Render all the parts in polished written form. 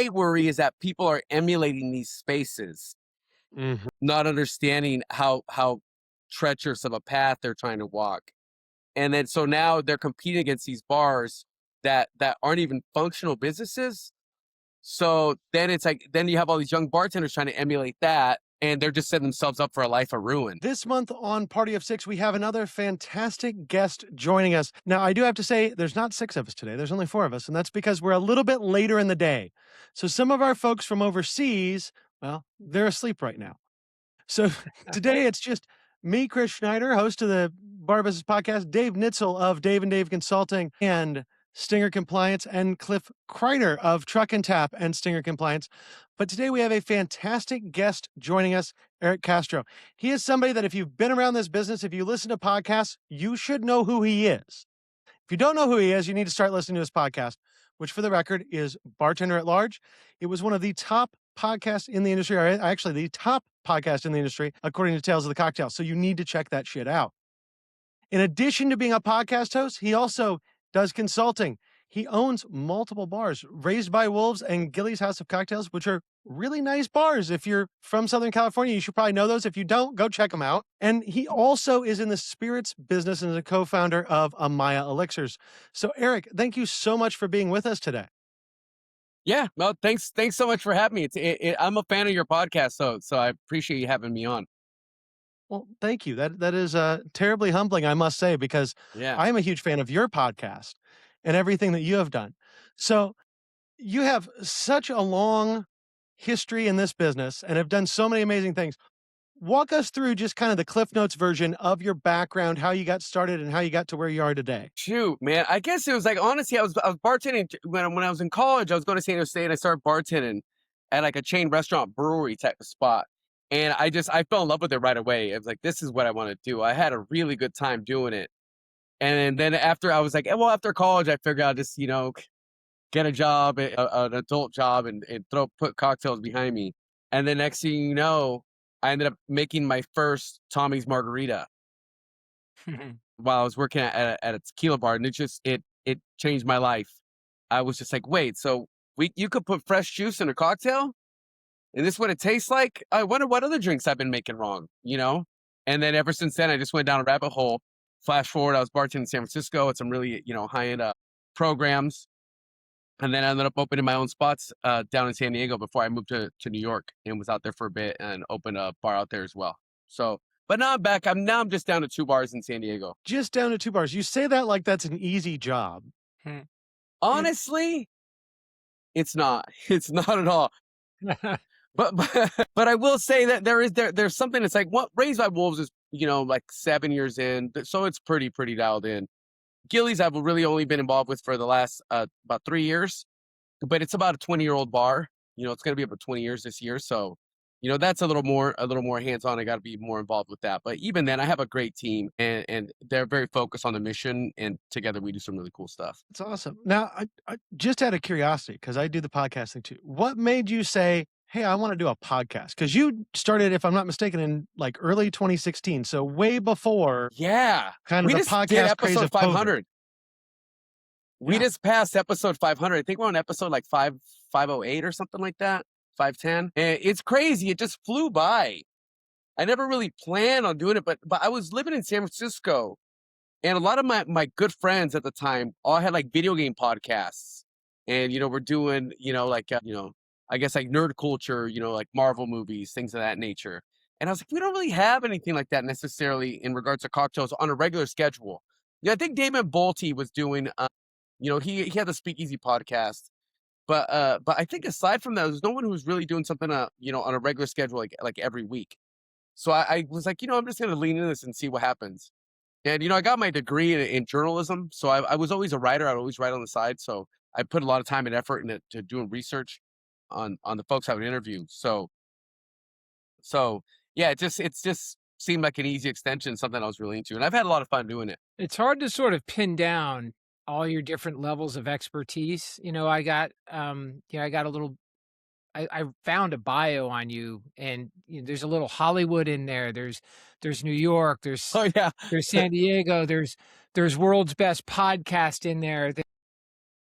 my worry is that people are emulating these spaces, not understanding how treacherous of a path they're trying to walk. And then so now they're competing against these bars that aren't even functional businesses. So then it's like, then you have all these young bartenders trying to emulate that, and they're just setting themselves up for a life of ruin. This month on Party of Six, we have another fantastic guest joining us. Now, I do have to say, there's not 6 of us today. There's only 4 of us, and that's because we're a little bit later in the day. So some of our folks from overseas, well, they're asleep right now. So today it's just me, Chris Schneider, host of the Bar Business Podcast, Dave Nitzel of Dave and Dave Consulting, and Stinger Compliance, and Cliff Kreiner of Truck and Tap and Stinger Compliance. But today we have a fantastic guest joining us, Erick Castro. He is somebody that if you've been around this business, if you listen to podcasts, you should know who he is. If you don't know who he is, you need to start listening to his podcast, which for the record is Bartender at Large. It was one of the top podcasts in the industry, or actually the top podcast in the industry, according to Tales of the Cocktail. So you need to check that shit out. In addition to being a podcast host, he also does consulting. He owns multiple bars, Raised by Wolves and Gilly's House of Cocktails, which are really nice bars. If you're from Southern California, you should probably know those. If you don't, go check them out. And he also is in the spirits business and is a co-founder of Amaya Elixirs. So Erick, thank you so much for being with us today. Yeah, well, thanks so much for having me. I'm a fan of your podcast, so I appreciate you having me on. Well, thank you. That is terribly humbling, I must say, because I'm a huge fan of your podcast and everything that you have done. So you have such a long history in this business and have done so many amazing things. Walk us through just kind of the Cliff Notes version of your background, how you got started and how you got to where you are today. Shoot, man. I guess it was like, honestly, I was bartending when I was in college. I was going to San Diego State and I started bartending at like a chain restaurant brewery type of spot. And I fell in love with it right away. I was like, this is what I want to do. I had a really good time doing it. And then after I was like, well, after college, I figured I'll just, get a job, an adult job and put cocktails behind me. And the next thing you know, I ended up making my first Tommy's margarita while I was working at a tequila bar. And it changed my life. I was just like, wait, so you could put fresh juice in a cocktail? And this is what it tastes like? I wonder what other drinks I've been making wrong, And then ever since then, I just went down a rabbit hole. Flash forward, I was bartending in San Francisco at some really, high-end programs. And then I ended up opening my own spots down in San Diego before I moved to New York and was out there for a bit and opened a bar out there as well. So, but now I'm back. I'm just down to 2 bars in San Diego. Just down to 2 bars. You say that like that's an easy job. Honestly, it's not. It's not at all. But I will say that there's something that's like what Raised by Wolves is, like 7 years in. So it's pretty dialed in. Gilly's I've really only been involved with for the last about 3 years, but it's about a 20-year-old bar. It's going to be about 20 years this year. So, that's a little more hands-on. I got to be more involved with that. But even then, I have a great team and they're very focused on the mission. And together we do some really cool stuff. It's awesome. Now, I just out of curiosity, because I do the podcasting too, what made you say, hey, I want to do a podcast? Because you started, if I'm not mistaken, in like early 2016. So way before kind of the podcast craze of 500. We just passed episode 500. I think we're on episode like 508 or something like that. 510. And it's crazy. It just flew by. I never really planned on doing it, but I was living in San Francisco and a lot of my good friends at the time all had like video game podcasts and, we're doing, I guess like nerd culture, like Marvel movies, things of that nature. And I was like, we don't really have anything like that necessarily in regards to cocktails on a regular schedule. I think Damon Bolte was doing, he had the Speakeasy podcast. But I think aside from that, there's no one who's really doing something, on a regular schedule, like every week. So I was like, I'm just going to lean into this and see what happens. And, I got my degree in journalism. So I was always a writer. I'd always write on the side. So I put a lot of time and effort into doing research on the folks I would interview. So yeah, it just seemed like an easy extension, something I was really into. And I've had a lot of fun doing it. It's hard to sort of pin down all your different levels of expertise. I got a little, I found a bio on you and there's a little Hollywood in there. There's New York, there's San Diego, there's World's Best Podcast in there.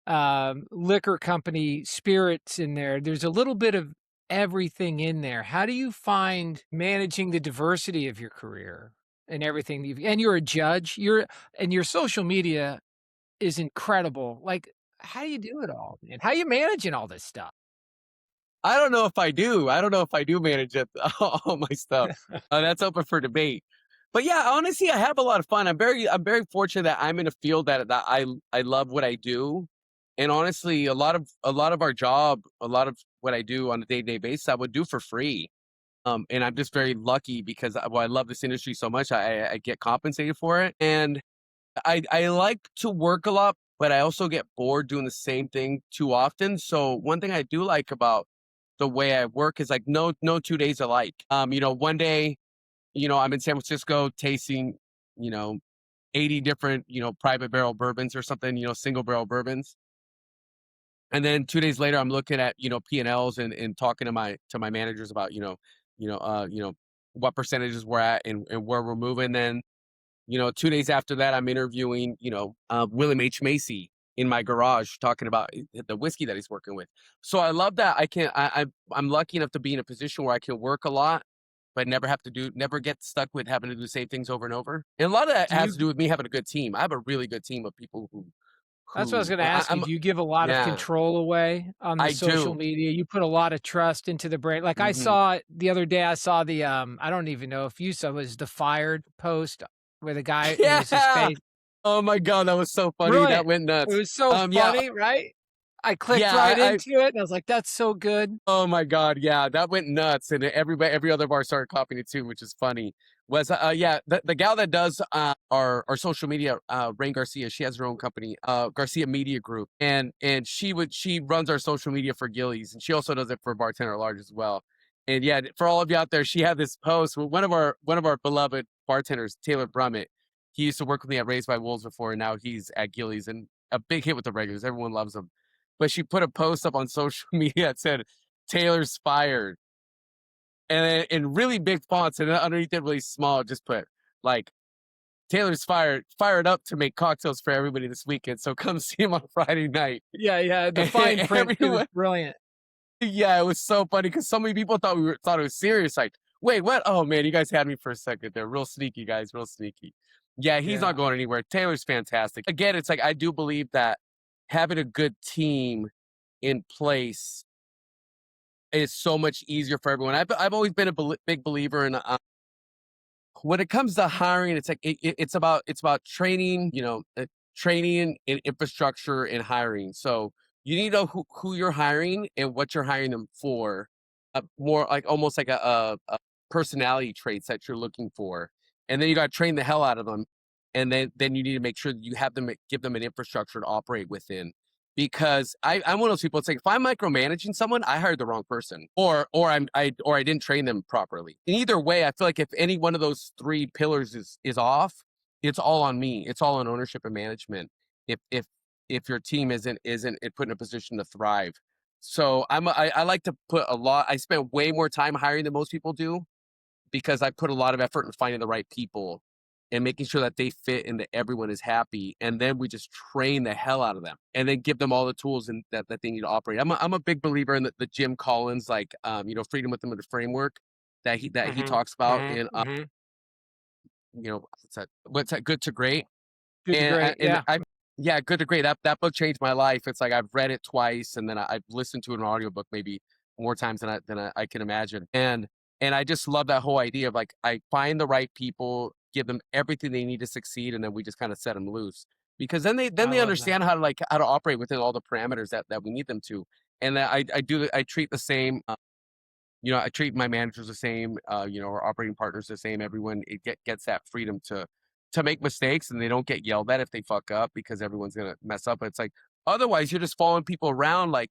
liquor company spirits in there. There's a little bit of everything in there. How do you find managing the diversity of your career and everything and you're a judge, and your social media is incredible. Like, how do you do it all, man? How you managing all this stuff? I don't know if I do. I don't know if I do manage it, all my stuff. That's open for debate. But yeah, honestly, I have a lot of fun. I'm very fortunate that I'm in a field that I love what I do. And honestly, a lot of our job, a lot of what I do on a day-to-day basis, I would do for free. And I'm just very lucky because I love this industry so much. I get compensated for it. And I like to work a lot, but I also get bored doing the same thing too often. So one thing I do like about the way I work is like no 2 days alike. One day, I'm in San Francisco tasting, you know, 80 different, private barrel bourbons or something, single barrel bourbons. And then 2 days later, I'm looking at, P&Ls and talking to my managers about, what percentages we're at and where we're moving. Then 2 days after that, I'm interviewing, William H. Macy in my garage, talking about the whiskey that he's working with. So I love that I'm lucky enough to be in a position where I can work a lot, but never get stuck with having to do the same things over and over. And a lot of that Do has you to do with me having a good team. I have a really good team of people That's what I was who gonna ask you. I'm Do you give a lot of yeah, control away on the I social do. media? You put a lot of trust into the brand. Like I Hmm. saw the other day, I saw the I don't even know if you saw it was the fired post where the guy it was his Yeah. face. Oh my God, that was so funny. That Brilliant. went It nuts. was so Yeah, funny, right? I clicked yeah. right I into it and I was like, that's so good. Oh my God, yeah, that went nuts, and every other bar started copying it too, which is funny. Was yeah, the gal that does our social media, Rain Garcia, she has her own company, Garcia Media Group, and she runs our social media for Gillies, and she also does it for Bartender at Large as well. And yeah, for all of you out there, she had this post with one of our beloved bartenders, Taylor Brummett. He used to work with me at Raised by Wolves before, and now he's at Gillies, and a big hit with the regulars. Everyone loves him. But she put a post up on social media that said Taylor's fired, and then in really big fonts, and then underneath it really small, just put like Taylor's fired up to make cocktails for everybody this weekend. So come see him on Friday night. Yeah, yeah. The And fine print too was everyone, brilliant. yeah, it was so funny because so many people thought it was serious. Like, wait, what? Oh man, you guys had me for a second. They're real sneaky, guys, real sneaky. Yeah, he's not Yeah. going anywhere. Taylor's fantastic. Again, it's like I do believe that having a good team in place is so much easier for everyone. I've always been a big believer in when it comes to hiring. It's like it's about training, training and infrastructure and hiring. So you need to know who you're hiring and what you're hiring them for. More like almost like a personality traits that you're looking for, and then you got to train the hell out of them, and then you need to make sure that you have them give them an infrastructure to operate within. Because I'm one of those people. It's like if I'm micromanaging someone, I hired the wrong person, or I didn't train them properly. In either way, I feel like if any one of those three pillars is off, it's all on me. It's all on ownership and management. If your team isn't put in a position to thrive, so I like to put a lot. I spend way more time hiring than most people do because I put a lot of effort in finding the right people and making sure that they fit and that everyone is happy. And then we just train the hell out of them and then give them all the tools and that they need to operate. I'm a big believer in the Jim Collins, like, freedom within the framework that he Hmm. talks about Hmm. in, Hmm. what's that, Good to Great. Good to great. And Yeah. yeah, Good to Great. That book changed my life. It's like I've read it twice, and then I've listened to an audiobook maybe more times than I can imagine. And I just love that whole idea of like I find the right people, give them everything they need to succeed, and then we just kind of set them loose. Because then I they love that. understand how to operate within all the parameters that we need them to. And I treat the same. I treat my managers the same, our operating partners the same. Everyone gets that freedom to make mistakes, and they don't get yelled at if they fuck up because everyone's gonna mess up. But it's like otherwise you're just following people around like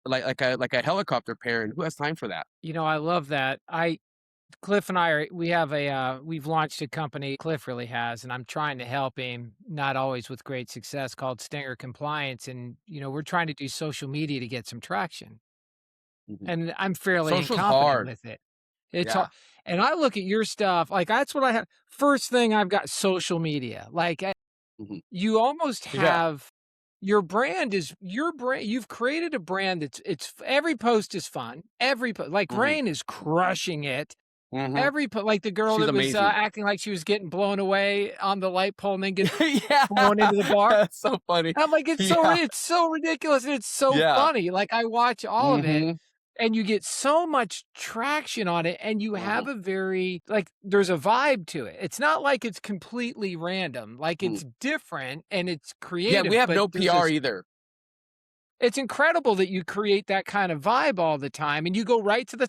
like a helicopter parent. Who has time for that? I love that. Cliff and I we have we've launched a company, Cliff really has, and I'm trying to help him, not always with great success, called Stinger Compliance. And, we're trying to do social media to get some traction. Mhm. And I'm fairly Social's incompetent hard. with it. It's all, Yeah. and I look at your stuff, like that's what I have. First thing I've got social media. Like Mhm. you almost Yeah. have your brand is your brand. You've created a brand it's every post is fun. Like Mhm. Rain is crushing it. Mhm. Like the girl She's that was amazing. acting like she was getting blown away on the light pole and then gets Yeah. thrown into the bar. That's so funny. I'm like, Yeah. it's so ridiculous and it's so Yeah. funny. Like I watch all of it Mhm. and you get so much traction on it and you Mhm. have a very like there's a vibe to it. It's not like it's completely random. Like Mm. it's different and it's Yeah, we creative, have but no there's PR this either. it's incredible that you create that kind of vibe all the time and you go right to the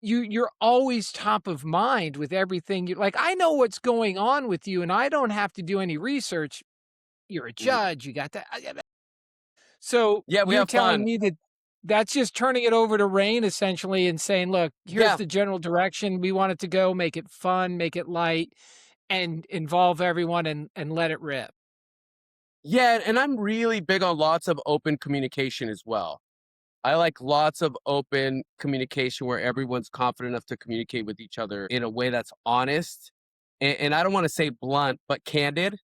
you're always top of mind with everything you like I know what's going on with you and I don't have to do any research. You're a Mhm. judge, you got that. So Yeah, we you're have telling fun. me that that's just turning it over to Rain essentially and saying, "Look, here's Yeah. the general direction we want it to go, make it fun, make it light, and involve everyone and let it rip." Yeah, and I'm really big on lots of open communication as well. I like lots of open communication where everyone's confident enough to communicate with each other in a way that's honest. And I don't want to say blunt, but candid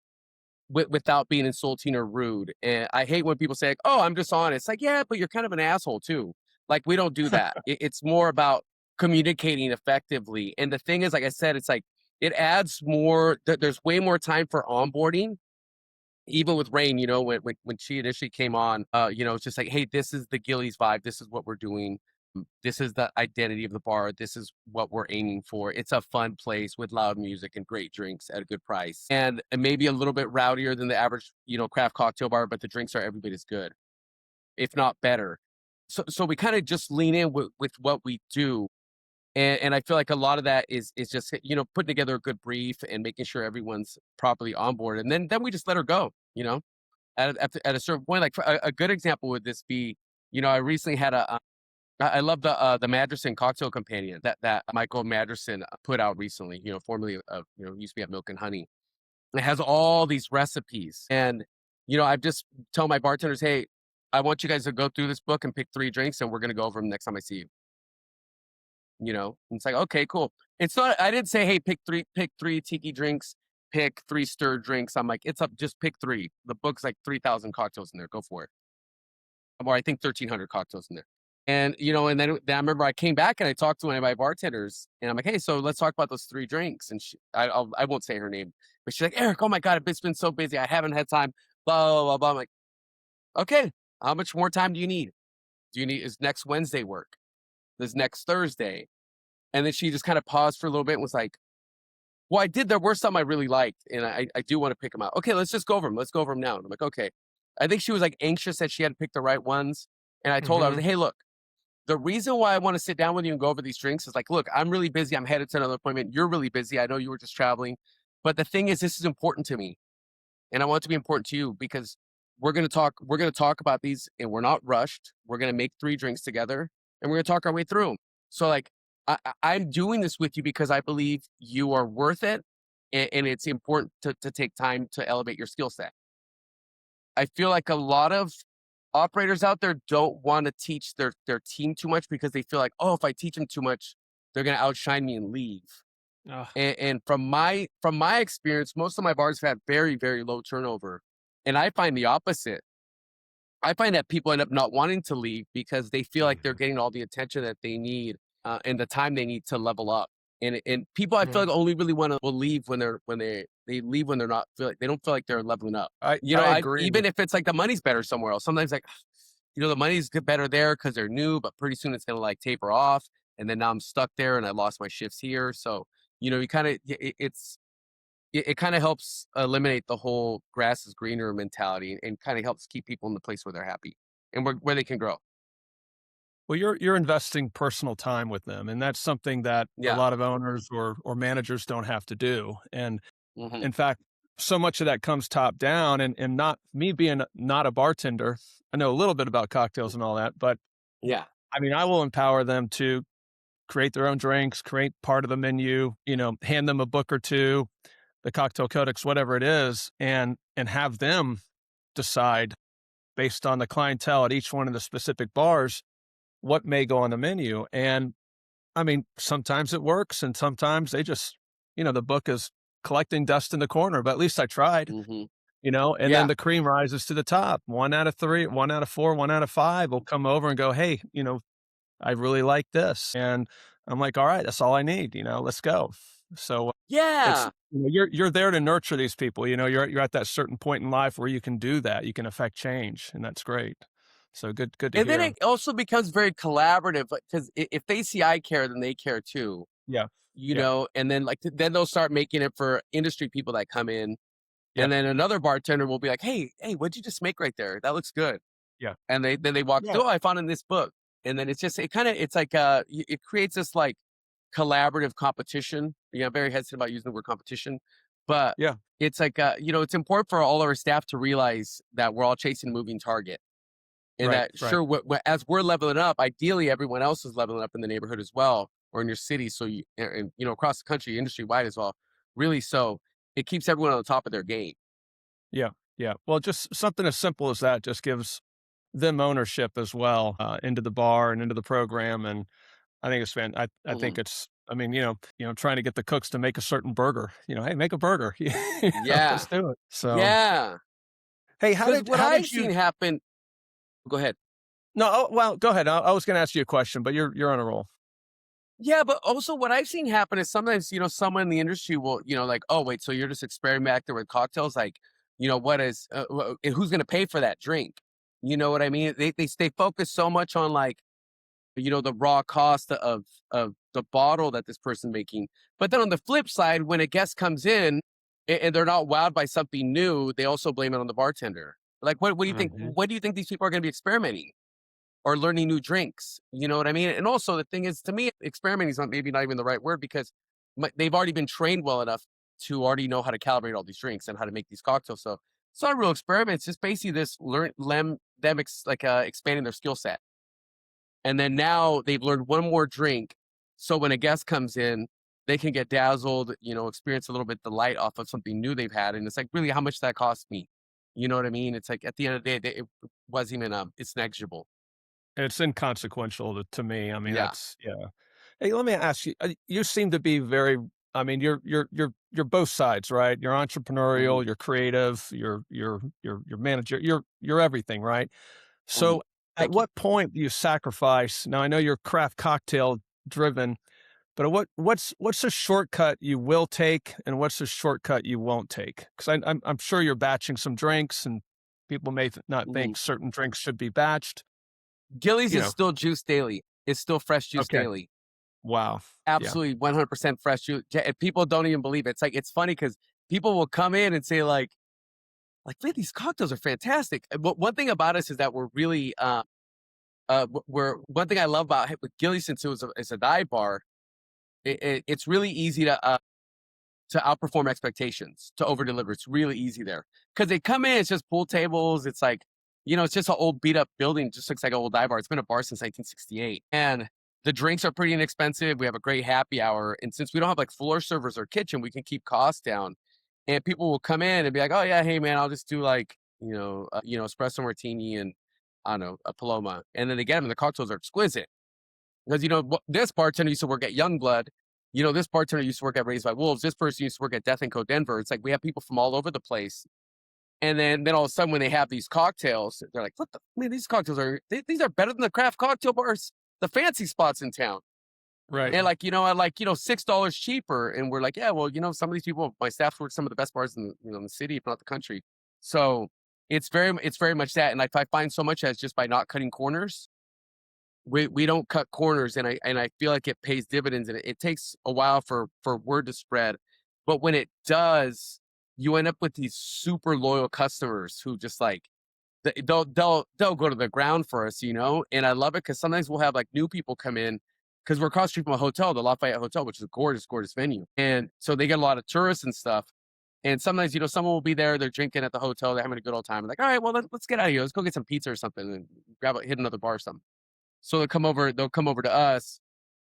without being insulting or rude. And I hate when people say, like, oh, I'm just honest. Like, yeah, but you're kind of an asshole too. Like, we don't do that. It's more about communicating effectively. And the thing is, like I said, it's like it adds more, there's way more time for onboarding even with Rain, when she initially came on, it's just like, hey, this is the Gillies vibe. This is what we're doing. This is the identity of the bar. This is what we're aiming for. It's a fun place with loud music and great drinks at a good price. And maybe a little bit rowdier than the average, craft cocktail bar, but the drinks are every bit as good, if not better. So we kind of just lean in with what we do. And I feel like a lot of that is just putting together a good brief and making sure everyone's properly on board, and then we just let her go. At a certain point, like a good example would this be, I recently had I love the Madrison cocktail companion that Michael Madrison put out recently, formerly used to be at Milk and Honey. It has all these recipes, and I've just tell my bartenders, hey, I want you guys to go through this book and pick 3 drinks, and we're gonna go over them next time I see you. And it's like, okay, cool. It's not. I didn't say, hey, pick three tiki drinks, pick 3 stirred drinks. I'm like, it's up. Just pick 3. The book's like 3,000 cocktails in there. Go for it. Or I think 1,300 cocktails in there. And then I remember I came back and I talked to one of my bartenders, and I'm like, hey, so let's talk about those 3 drinks. And I won't say her name, but she's like, Eric, oh my god, it's been so busy, I haven't had time. Blah blah blah blah. I'm like, okay, how much more time do you need? Is next Wednesday work? Does next Thursday? And then she just kind of paused for a little bit and was like, well, there were some I really liked, and I do want to pick them out. Okay, let's just go over them. Let's go over them now. And I'm like, okay. I think she was like anxious that she had to pick the right ones. And I told her, I was Mhm. like, hey, look, the reason why I want to sit down with you and go over these drinks is like, look, I'm really busy. I'm headed to another appointment. You're really busy. I know you were just traveling. But the thing is, this is important to me. And I want it to be important to you because we're gonna talk about these and we're not rushed. We're gonna make 3 drinks together and we're gonna talk our way through them. So like I'm doing this with you because I believe you are worth it, and it's important to take time to elevate your skill set. I feel like a lot of operators out there don't want to teach their team too much because they feel like, oh, if I teach them too much, they're gonna outshine me and leave. Ugh. And from my experience, most of my bars have had very, very low turnover. And I find the opposite. I find that people end up not wanting to leave because they feel like they're Mhm. getting all the attention that they need, and the time they need to level up. And people I feel Mhm. like only really want to will leave when they leave when they're not feel like they don't feel like they're leveling up. I I agree. even if it's like the money's better somewhere else. Sometimes like the money's better there because they're new, but pretty soon it's gonna like taper off, and then now I'm stuck there and I lost my shifts here. So you kind of it kind of helps eliminate the whole grass is greener mentality, and kind of helps keep people in the place where they're happy and where they can grow. Well, you're investing personal time with them, and that's something that a Yeah. lot of owners or managers don't have to do. And Hmm. in fact, so much of that comes top down. And not me being not a bartender, I know a little bit about cocktails and all that, but Yeah. I mean, I will empower them to create their own drinks, create part of the menu, hand them a book or two, the cocktail codex, whatever it is, and have them decide based on the clientele at each one of the specific bars what may go on the menu. And I mean, sometimes it works and sometimes they just, the book is collecting dust in the corner, but at least I tried. Hmm. and then Yeah. the cream rises to the top. 1 out of 3, 1 out of 4, 1 out of 5 will come over and go, "Hey, I really like this." And I'm like, "All right, that's all I need, let's go." So it's Yeah. you're there to nurture these people. You're at that certain point in life where you can do that. You can affect change, and that's great. So good to And then hear. it also becomes very collaborative because if they see I care, then they care too, Yeah. Yeah. and then then they'll start making it for industry people that come in. Yeah. And then another bartender will be like, hey, what'd you just make right there? That looks good. Yeah. And then they walk, Yeah. oh, I found it in this book. And then it's like, it creates this like collaborative competition. Very hesitant about using the word competition, but Yeah. it's like, it's important for all of our staff to realize that we're all chasing a moving target. And Right. that Right. sure, as we're leveling up, ideally everyone else is leveling up in the neighborhood as well, or in your city. So and across the country, industry wide as well. Really, so it keeps everyone on the top of their game. Yeah. Yeah. Well, just something as simple as that just gives them ownership as well, into the bar and into the program. And I think it's I think Mhm. it's. I mean, trying to get the cooks to make a certain burger. Hey, make a burger. Yeah, Let's do it. So, yeah. hey, Because what how I've did seen you? happen. Go ahead. No, well, go ahead. I was going to ask you a question, but you're on a roll. Yeah, but also what I've seen happen is sometimes, someone in the industry will, like, oh, wait, so you're just experimenting with cocktails? Like, what is, who's going to pay for that drink? You know what I mean? They focus so much on like, the raw cost of the bottle that this person making. But then on the flip side, when a guest comes in and they're not wowed by something new, they also blame it on the bartender. Like, what do you think? Mhm. What do you think these people are going to be experimenting? Or learning new drinks. You know what I mean? And also the thing is, to me, experimenting is not even the right word because they've already been trained well enough to already know how to calibrate all these drinks and how to make these cocktails. So it's not a real experiment. It's just basically this expanding their skill set. And then now they've learned one more drink. So when a guest comes in, they can get dazzled, experience a little bit the light off of something new they've had. And it's like, really, how much that cost me? You know what I mean? It's like at the end of the day, it wasn't even it's negligible. It's inconsequential to me. I mean, Yeah. that's yeah. Hey, let me ask you. You seem to be very. I mean, you're both sides, right? You're Hmm. entrepreneurial. You're creative. You're manager. You're everything, right? Hmm. So, at Thank you. what point do you sacrifice? Now, I know you're craft cocktail driven, but what's a shortcut you will take, and what's a shortcut you won't take? Because I'm sure you're batching some drinks, and people may not Mhm. think certain drinks should be batched. Gillies You is know. still juice daily. It's still fresh juice Okay. daily. Wow. Yeah. Absolutely 100% fresh juice. And people don't even believe it. It's like, it's funny because people will come in and say man, these cocktails are fantastic. But one thing about us is that we're really, we're one thing I love about with Gillies, since it's a dive bar, it's really easy to outperform expectations, to over deliver. It's really easy there because they come in, it's just pool tables. It's like, it's just an old beat up building, just looks like an old dive bar. It's been a bar since 1968. And the drinks are pretty inexpensive. We have a great happy hour. And since we don't have like floor servers or kitchen, we can keep costs down. And people will come in and be like, oh, yeah, hey, man, I'll just do like, espresso martini and I don't know, a Paloma. And then they get them and the cocktails are exquisite. Because this bartender used to work at Youngblood. This bartender used to work at Raised by Wolves. This person used to work at Death and Co. Denver. It's like we have people from all over the place. And then all of a sudden, when they have these cocktails, they're like, "What the man? These cocktails these are better than the craft cocktail bars, the fancy spots in town." Right. And like I like $6 cheaper. And we're like, yeah, well, some of these people, my staff work some of the best bars in the city, if not the country. So it's very much that. And I find so much as just by not cutting corners, we don't cut corners, and I feel like it pays dividends, and it takes a while for word to spread, but when it does, you end up with these super loyal customers who just like they'll go to the ground for us, and I love it because sometimes we'll have like new people come in because we're across the street from a hotel, the Lafayette Hotel, which is a gorgeous venue, and so they get a lot of tourists and stuff. And sometimes, someone will be there, they're drinking at the hotel, they're having a good old time. Like, all right, well, let's get out of here. Let's go get some pizza or something and hit another bar or something. So they'll come over to us,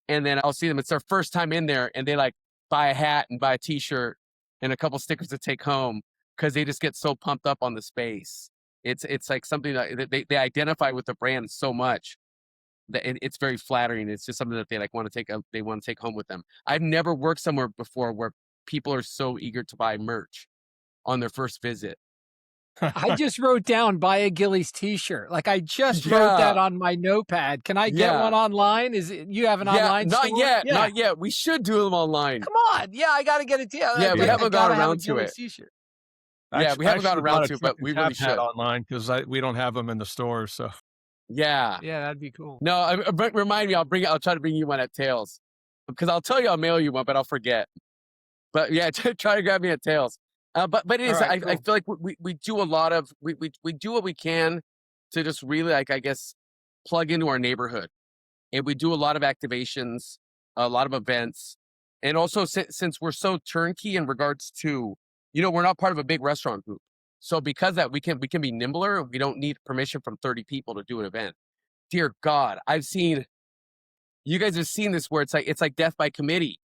and then I'll see them. It's their first time in there, and they like buy a hat and buy a T-shirt and a couple stickers to take home because they just get so pumped up on the space. It's like something that they identify with the brand so much that it's very flattering. It's just something that they like they want to take home with them. I've never worked somewhere before where people are so eager to buy merch on their first visit. I just wrote down buy a Gillies t-shirt. Like I just wrote that Yeah. on my notepad. Can I get Yeah. one online? Is it, you have an Yeah, online not store? yet, Yeah. not yet. We should do them online. Come on. Yeah, I got to get it. Yeah, Yeah, we I haven't gotta gotten have a around to Gillies it. t-shirt. Yeah, we haven't gotten I around bought to a it, but trucking we really cap hat should. online because we don't have them in the stores. So Yeah. Yeah, that'd be cool. No, remind me. I'll try to bring you one at Tails, because I'll tell you I'll mail you one, but I'll forget. But yeah, try to grab me at Tails. But it All is. right, I cool. feel like we do a lot of we do what we can to just really, like, I guess, plug into our neighborhood, and we do a lot of activations, a lot of events, and also since we're so turnkey in regards to, we're not part of a big restaurant group, so because that we can be nimbler. We don't need permission from 30 people to do an event. Dear God, you guys have seen this where it's like death by committee.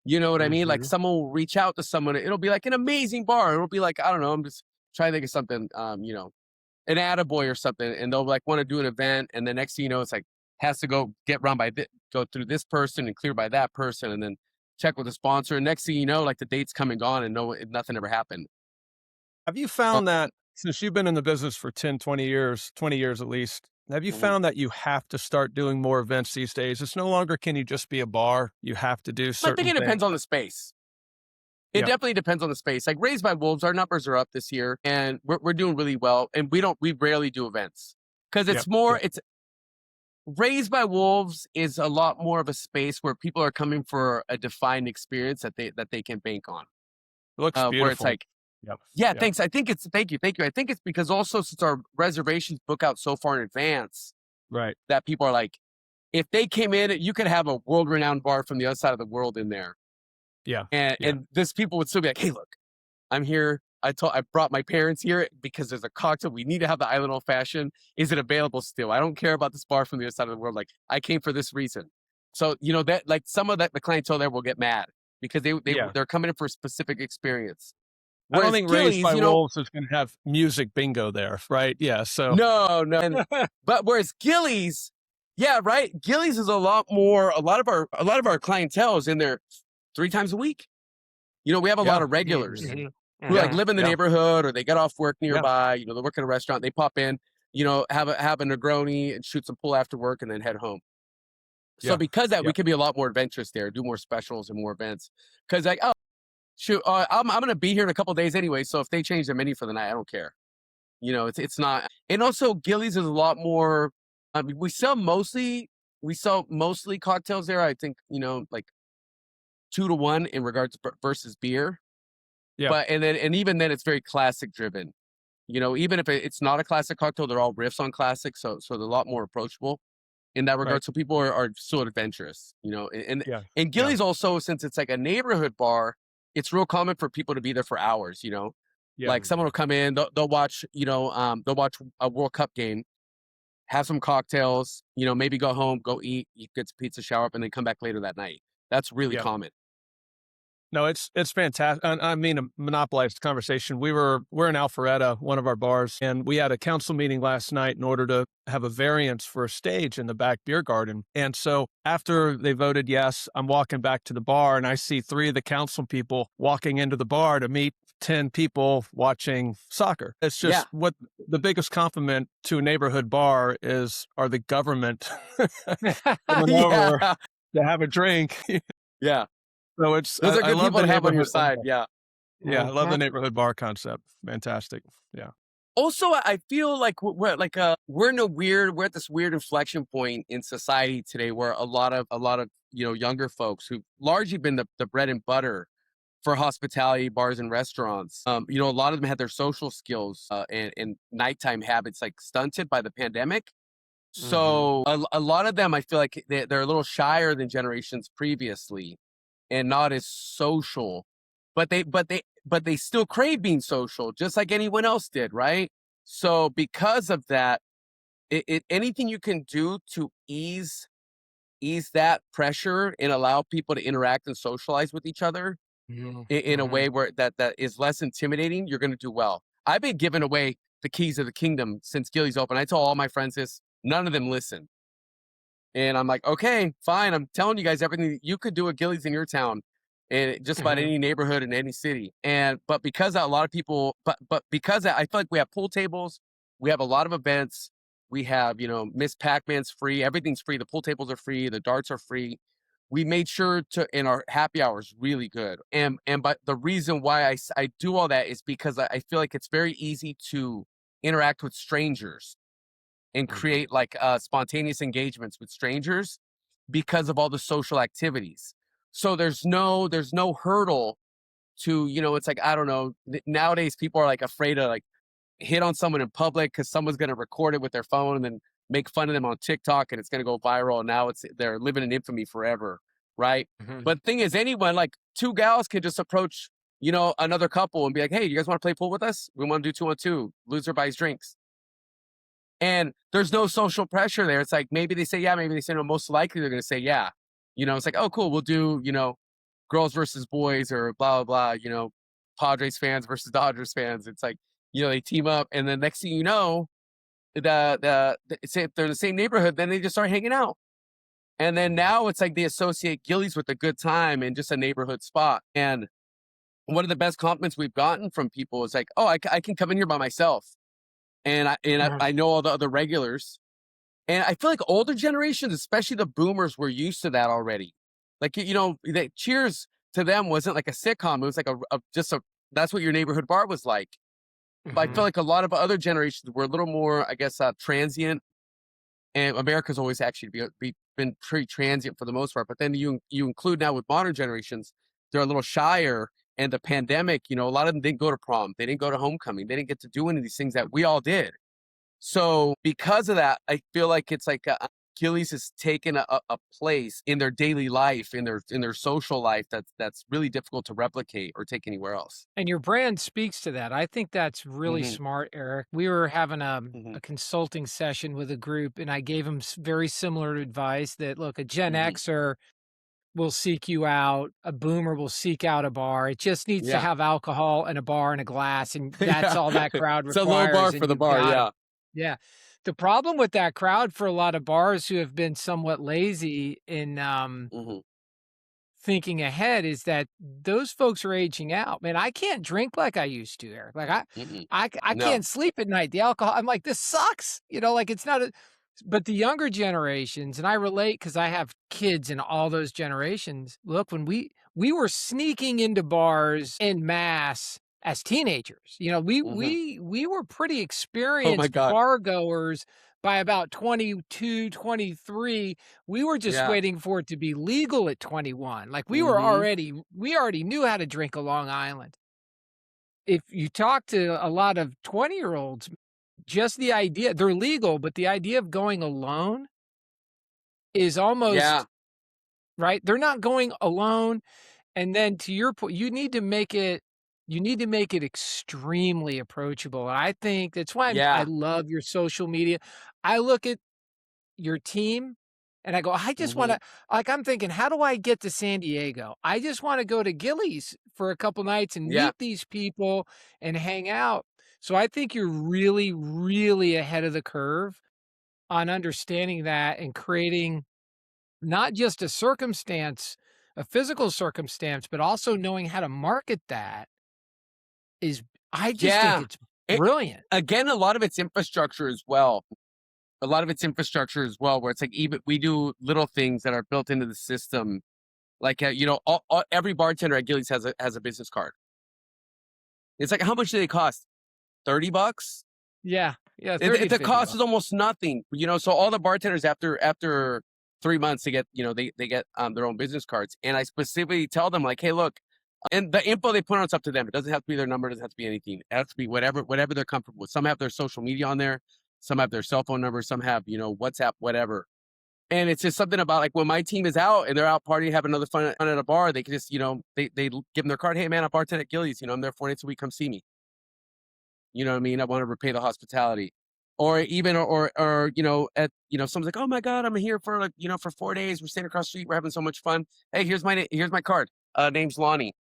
You know what I mean? Like someone will reach out to someone. It'll be like an amazing bar. It'll be like, I don't know. I'm just trying to think of something. An attaboy or something, and they'll like want to do an event, and the next thing you know, it's like has to go get run by go through this person and clear by that person, and then check with the sponsor. And next thing you know, like the date's come and gone, and nothing ever happened. have you Uh, found that since you've been in the business for 10, 20 years at least, have you mhm. found that you have to start doing more events these days? It's no longer can you just be a bar. You have to do I certain think it things. depends on the space. It Yeah. definitely depends on the space. Like Raised by Wolves, our numbers are up this year, and we're doing really well. And we rarely do events because Yep, it's more. yep. It's Raised by Wolves is a lot more of a space where people are coming for a defined experience that they can bank on. It looks Where it's beautiful. like, Yep. yeah, Yep. thanks. Thank you. I think it's because also since our reservations book out so far in advance Right. that people are like, if they came in, you could have a world-renowned bar from the other side of the world in there, Yeah. and Yeah. this people would still be like, hey, look, I'm here. I brought my parents here because there's a cocktail. We need to have the island old fashioned. Is it available still? I don't care about this bar from the other side of the world. Like, I came for this reason. So that, like, some of that the clientele there will get mad because Yeah. they're coming in for a specific experience. I don't Whereas think Raised Gillies, by Wolves is going to have music bingo there, right? Yeah. So no. But whereas Gillies, yeah, right. Gillies is a lot more. A lot of our clientele is in there 3 times a week. We have a Yeah. lot of regulars who Yeah. like live in the Yeah. neighborhood, or they get off work Yeah. nearby. They work at a restaurant. They pop in, have a Negroni and shoot some pool after work, and then head home. So Yeah. because of that, Yeah. we can be a lot more adventurous there, do more specials and more events. Because like, oh shoot, I'm gonna be here in a couple days anyway. So if they change the menu for the night, I don't care. It's not. And also, Gillies is a lot more. I mean, we sell mostly cocktails there. I think like 2 to 1 in regards to versus beer. Yeah. But and even then, it's very classic driven. Even if it's not a classic cocktail, they're all riffs on classic, so they're a lot more approachable in that regard. Right. So people are still adventurous. And Yeah. and Gillies also, since it's like a neighborhood bar, it's real common for people to be there for hours. Yeah. Like someone will come in, they'll watch, they'll watch a World Cup game, have some cocktails, maybe go home, go eat, get some pizza, shower up, and then come back later that night. That's really Yeah. common. No, it's fantastic. I mean, to monopolize the conversation. We're in Alpharetta, one of our bars, and we had a council meeting last night in order to have a variance for a stage in the back beer garden. And so after they voted yes, I'm walking back to the bar and I see 3 of the council people walking into the bar to meet 10 people watching soccer. It's just what the biggest compliment to a neighborhood bar are the government coming over Yeah. to have a drink. Yeah. So it's Those are I good love people the to have on your neighborhood side. bar. Yeah. Yeah, I love the neighborhood bar concept. Fantastic. Yeah. Also, I feel like we're at this weird inflection point in society today where a lot of younger folks who've largely been the bread and butter for hospitality, bars and restaurants. A lot of them had their social skills and nighttime habits like stunted by the pandemic. So a lot of them, I feel like they're a little shyer than generations previously, and not as social, but they still crave being social, just like anyone else did, right? So because of that, anything you can do to ease that pressure and allow people to interact and socialize with each other in a way where that is less intimidating, you're going to do well. I've been giving away the keys of the kingdom since Gillies open. I tell all my friends this, none of them listen. And I'm like, okay, fine. I'm telling you guys everything you could do at Gillies in your town. in just about any neighborhood in any city. But because a lot of people, but because I feel like we have pool tables, we have a lot of events, we have, Miss Pac-Man's free, everything's free. The pool tables are free, the darts are free. We made sure to, in our happy hours, really good. But the reason why I do all that is because I feel like it's very easy to interact with strangers and create like spontaneous engagements with strangers because of all the social activities. So there's no hurdle to, it's like, I don't know, nowadays people are like afraid to like hit on someone in public because someone's going to record it with their phone and then make fun of them on TikTok and it's going to go viral. And now they're living in infamy forever. Right. But the thing is, anyone, like two gals could just approach, another couple and be like, hey, you guys want to play pool with us? We want to do 2-on-2. Loser buys drinks. And there's no social pressure there. It's like, maybe they say, yeah, maybe they say no. Most likely they're going to say, yeah. It's like, oh, cool. We'll do, girls versus boys or blah, blah, blah, Padres fans versus Dodgers fans. It's like, they team up. And then next thing you know, say if they're in the same neighborhood, then they just start hanging out. And then now it's like they associate Gillies with a good time and just a neighborhood spot. And one of the best compliments we've gotten from people is like, oh, I can come in here by myself. And I know all the other regulars. And I feel like older generations, especially the boomers, were used to that already. Like, Cheers to them wasn't like a sitcom. It was like that's what your neighborhood bar was like. But I feel like a lot of other generations were a little more, I guess, transient. And America's always actually been pretty transient for the most part. But then you include now with modern generations, they're a little shyer. And the pandemic, a lot of them didn't go to prom. They didn't go to homecoming. They didn't get to do any of these things that we all did. So because of that, I feel like it's like Gillies has taken a place in their daily life, in their social life that's really difficult to replicate or take anywhere else. And your brand speaks to that. I think that's really smart, Eric. We were having a consulting session with a group, and I gave them very similar advice that, look, a Gen Xer will seek you out. A boomer will seek out a bar. It just needs to have alcohol and a bar and a glass, and that's all that crowd requires. It's a low bar for the bar, yeah. Yeah. The problem with that crowd for a lot of bars who have been somewhat lazy in thinking ahead is that those folks are aging out. Man, I can't drink like I used to, Eric. Like I can't sleep at night. The alcohol, I'm like, this sucks. Like it's not but the younger generations, and I relate because I have kids in all those generations. Look, when we were sneaking into bars en masse as teenagers, we were pretty experienced bar goers by about 22, 23. We were just waiting for it to be legal at 21. Like we already knew how to drink a Long Island. If you talk to a lot of 20-year-olds, just the idea, they're legal, but the idea of going alone is almost right. They're not going alone. And then to your point, you need to make it extremely approachable. And I think that's why I love your social media. I look at your team and I go, I just want to, like, I'm thinking, how do I get to San Diego? I just want to go to Gillies for a couple nights and meet these people and hang out. So I think you're really, really ahead of the curve on understanding that and creating not just a circumstance, a physical circumstance, but also knowing how to market that I just think it's brilliant. Again, a lot of it's infrastructure as well. Where it's like, even we do little things that are built into the system. Like, every bartender at Gillies has a business card. It's like, how much do they cost? $30? Yeah. The cost is almost nothing. So all the bartenders after 3 months they get their own business cards, and I specifically tell them like, hey, look, and the info they put on, it's up to them. It doesn't have to be their number. It doesn't have to be anything. It has to be whatever they're comfortable with. Some have their social media on there. Some have their cell phone number. Some have WhatsApp, whatever. And it's just something about like when my team is out and they're out partying, having another fun at a bar, they can just they give them their card. Hey man, I bartend at Gillies. I'm there 4 nights a week. Come see me. You know what I mean? I want to repay the hospitality. Or even, someone's like, oh my God, I'm here for for 4 days. We're staying across the street. We're having so much fun. Hey, here's my card. Name's Lonnie.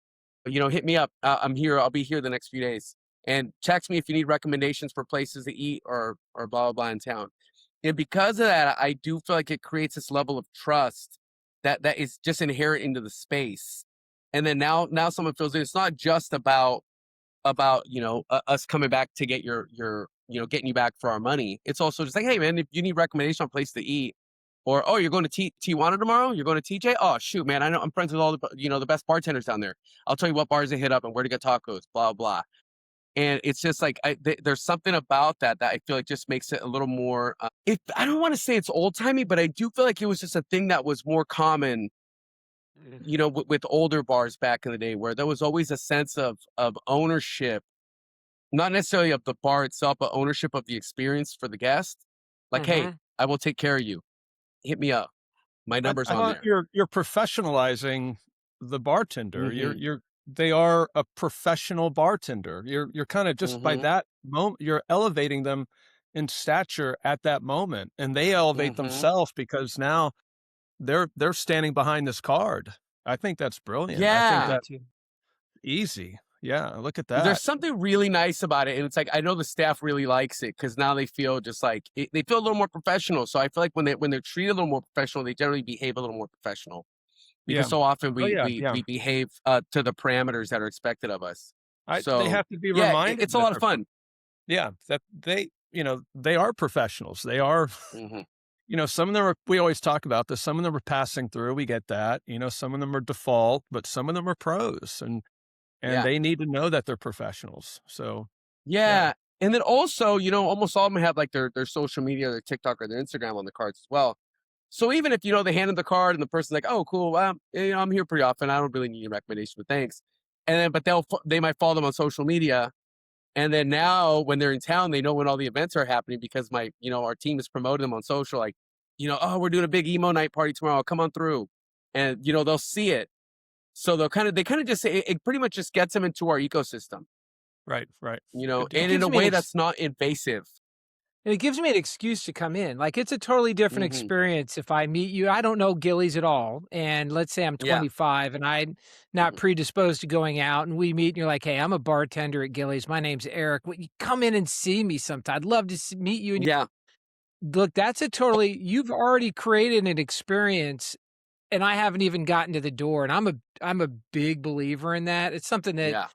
Hit me up. I'm here. I'll be here the next few days. And text me if you need recommendations for places to eat or blah, blah, blah in town. And because of that, I do feel like it creates this level of trust that is just inherent into the space. And then now someone fills in. It's not just about us coming back to get your getting you back for our money. It's also just like, hey man, if you need recommendation on a place to eat, or oh, you're going to Tijuana tomorrow, you're going to TJ. Oh shoot, man, I know I'm friends with all the the best bartenders down there. I'll tell you what bars to hit up and where to get tacos, blah blah. And it's just like there's something about that I feel like just makes it a little more. If I don't want to say it's old timey, but I do feel like it was just a thing that was more common, with older bars back in the day, where there was always a sense of ownership, not necessarily of the bar itself, but ownership of the experience for the guest. Like, hey, I will take care of you. Hit me up. My number's on there. You're professionalizing the bartender. They are a professional bartender. You're kind of just by that moment, you're elevating them in stature at that moment, and they elevate themselves because now they're standing behind this card. I think that's brilliant. Yeah. I think that's easy. Yeah, look at that. There's something really nice about it, and it's like I know the staff really likes it because now they feel just like they feel a little more professional. So I feel like when they're treated a little more professional, they generally behave a little more professional. Because so often we behave to the parameters that are expected of us. So they have to be reminded. It's a lot of fun. Yeah, that they are professionals. They are. Some of them are. We always talk about this. Some of them are passing through. We get that. Some of them are default, but some of them are pros, and they need to know that they're professionals. So and then also, almost all of them have like their social media, their TikTok or their Instagram on the cards as well. So even if, they handed the card and the person's like, oh, cool, well, I'm here pretty often. I don't really need your recommendation, but thanks. And then, but they might follow them on social media. And then now when they're in town, they know when all the events are happening because our team has promoted them on social. Like, oh, we're doing a big emo night party tomorrow. Come on through. And, they'll see it. So they kind of just say, it pretty much just gets them into our ecosystem. Right. And in a way that's not invasive. And it gives me an excuse to come in. Like, it's a totally different experience if I meet you. I don't know Gillies at all. And let's say I'm 25 and I'm not predisposed to going out, and we meet and you're like, hey, I'm a bartender at Gillies. My name's Eric. You come in and see me sometime. I'd love to meet you. And look, that's you've already created an experience, and I haven't even gotten to the door. And I'm a big believer in that. It's something that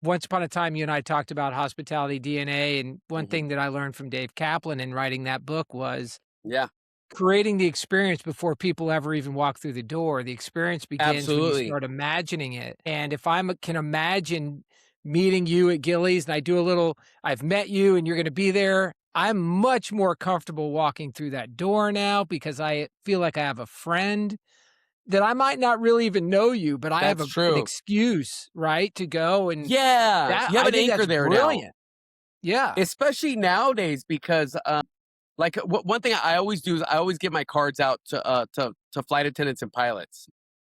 once upon a time, you and I talked about hospitality DNA, and one thing that I learned from Dave Kaplan in writing that book was creating the experience before people ever even walk through the door. The experience begins when you start imagining it. And if I can imagine meeting you at Gillies, and I've met you and you're going to be there, I'm much more comfortable walking through that door now because I feel like I have a friend that I might not really even know you, but I have an excuse, right, to go and you have an anchor there brilliant. now. Yeah, especially nowadays because like one thing I always do is I always give my cards out to flight attendants and pilots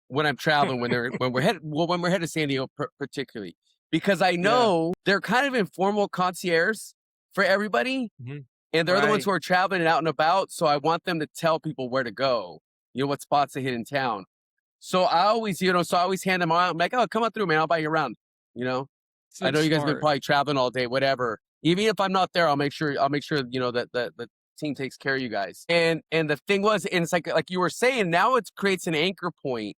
when I'm traveling when we're headed to San Diego particularly, because I know they're kind of informal concierges for everybody, and they're the ones who are traveling and out and about. So I want them to tell people where to go. What spots to hit in town. So I always, hand them out. I'm like, oh, come on through, man. I'll buy you around. I know you guys have been probably traveling all day, whatever. Even if I'm not there, I'll make sure, that the team takes care of you guys. And the thing was, and it's like you were saying, now it creates an anchor point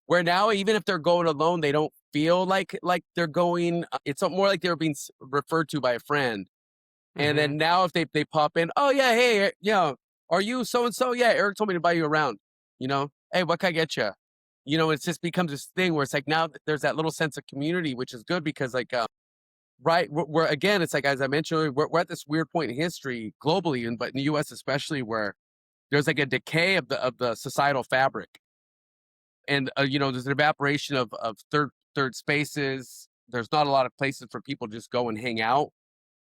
where now, even if they're going alone, they don't feel like they're going, it's more like they're being referred to by a friend. And then now if they pop in, oh yeah, hey, are you so-and-so? Yeah, Eric told me to buy you around. Hey, what can I get you? It just becomes this thing where it's like now there's that little sense of community, which is good because we're again, it's like, as I mentioned, we're at this weird point in history globally, but in the U.S. especially, where there's like a decay of the societal fabric. And, there's an evaporation of third spaces. There's not a lot of places for people to just go and hang out.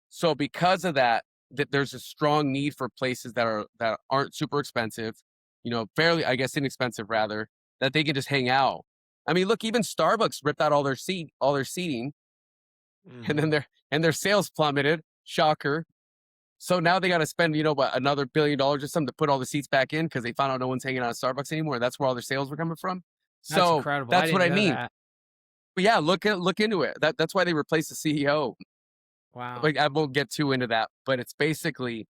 So because of that there's a strong need for places that aren't super expensive, fairly, I guess, inexpensive rather, that they can just hang out. I mean, look, even Starbucks ripped out all their seating, and then their sales plummeted. Shocker. So now they got to spend, another $1 billion or something to put all the seats back in because they found out no one's hanging out at Starbucks anymore. That's where all their sales were coming from. That's incredible. That's what I mean. That. But yeah, look into it. That's why they replaced the CEO. Wow. Like, I won't get too into that, but it's basically.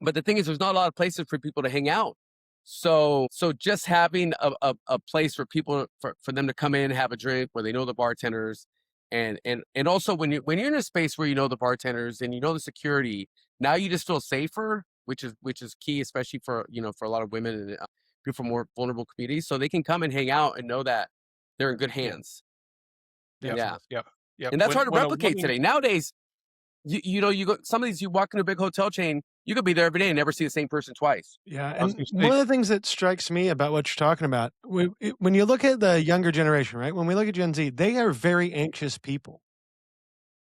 But the thing is, there's not a lot of places for people to hang out. So just having a place for people for them to come in, have a drink where they know the bartenders, and also when you're in a space where you know the bartenders and you know the security, now you just feel safer, which is key, especially for for a lot of women and people from more vulnerable communities, so they can come and hang out and know that they're in good Yeah. hands. Yep. Yeah, Yep. Yep. and that's hard to When a replicate woman, today. Nowadays, you go some of these. You walk into a big hotel chain, you could be there every day and never see the same person twice. Yeah, I was and going to one say, of the things that strikes me about what you're talking about, when you look at the younger generation, right? When we look at Gen Z, they are very anxious people.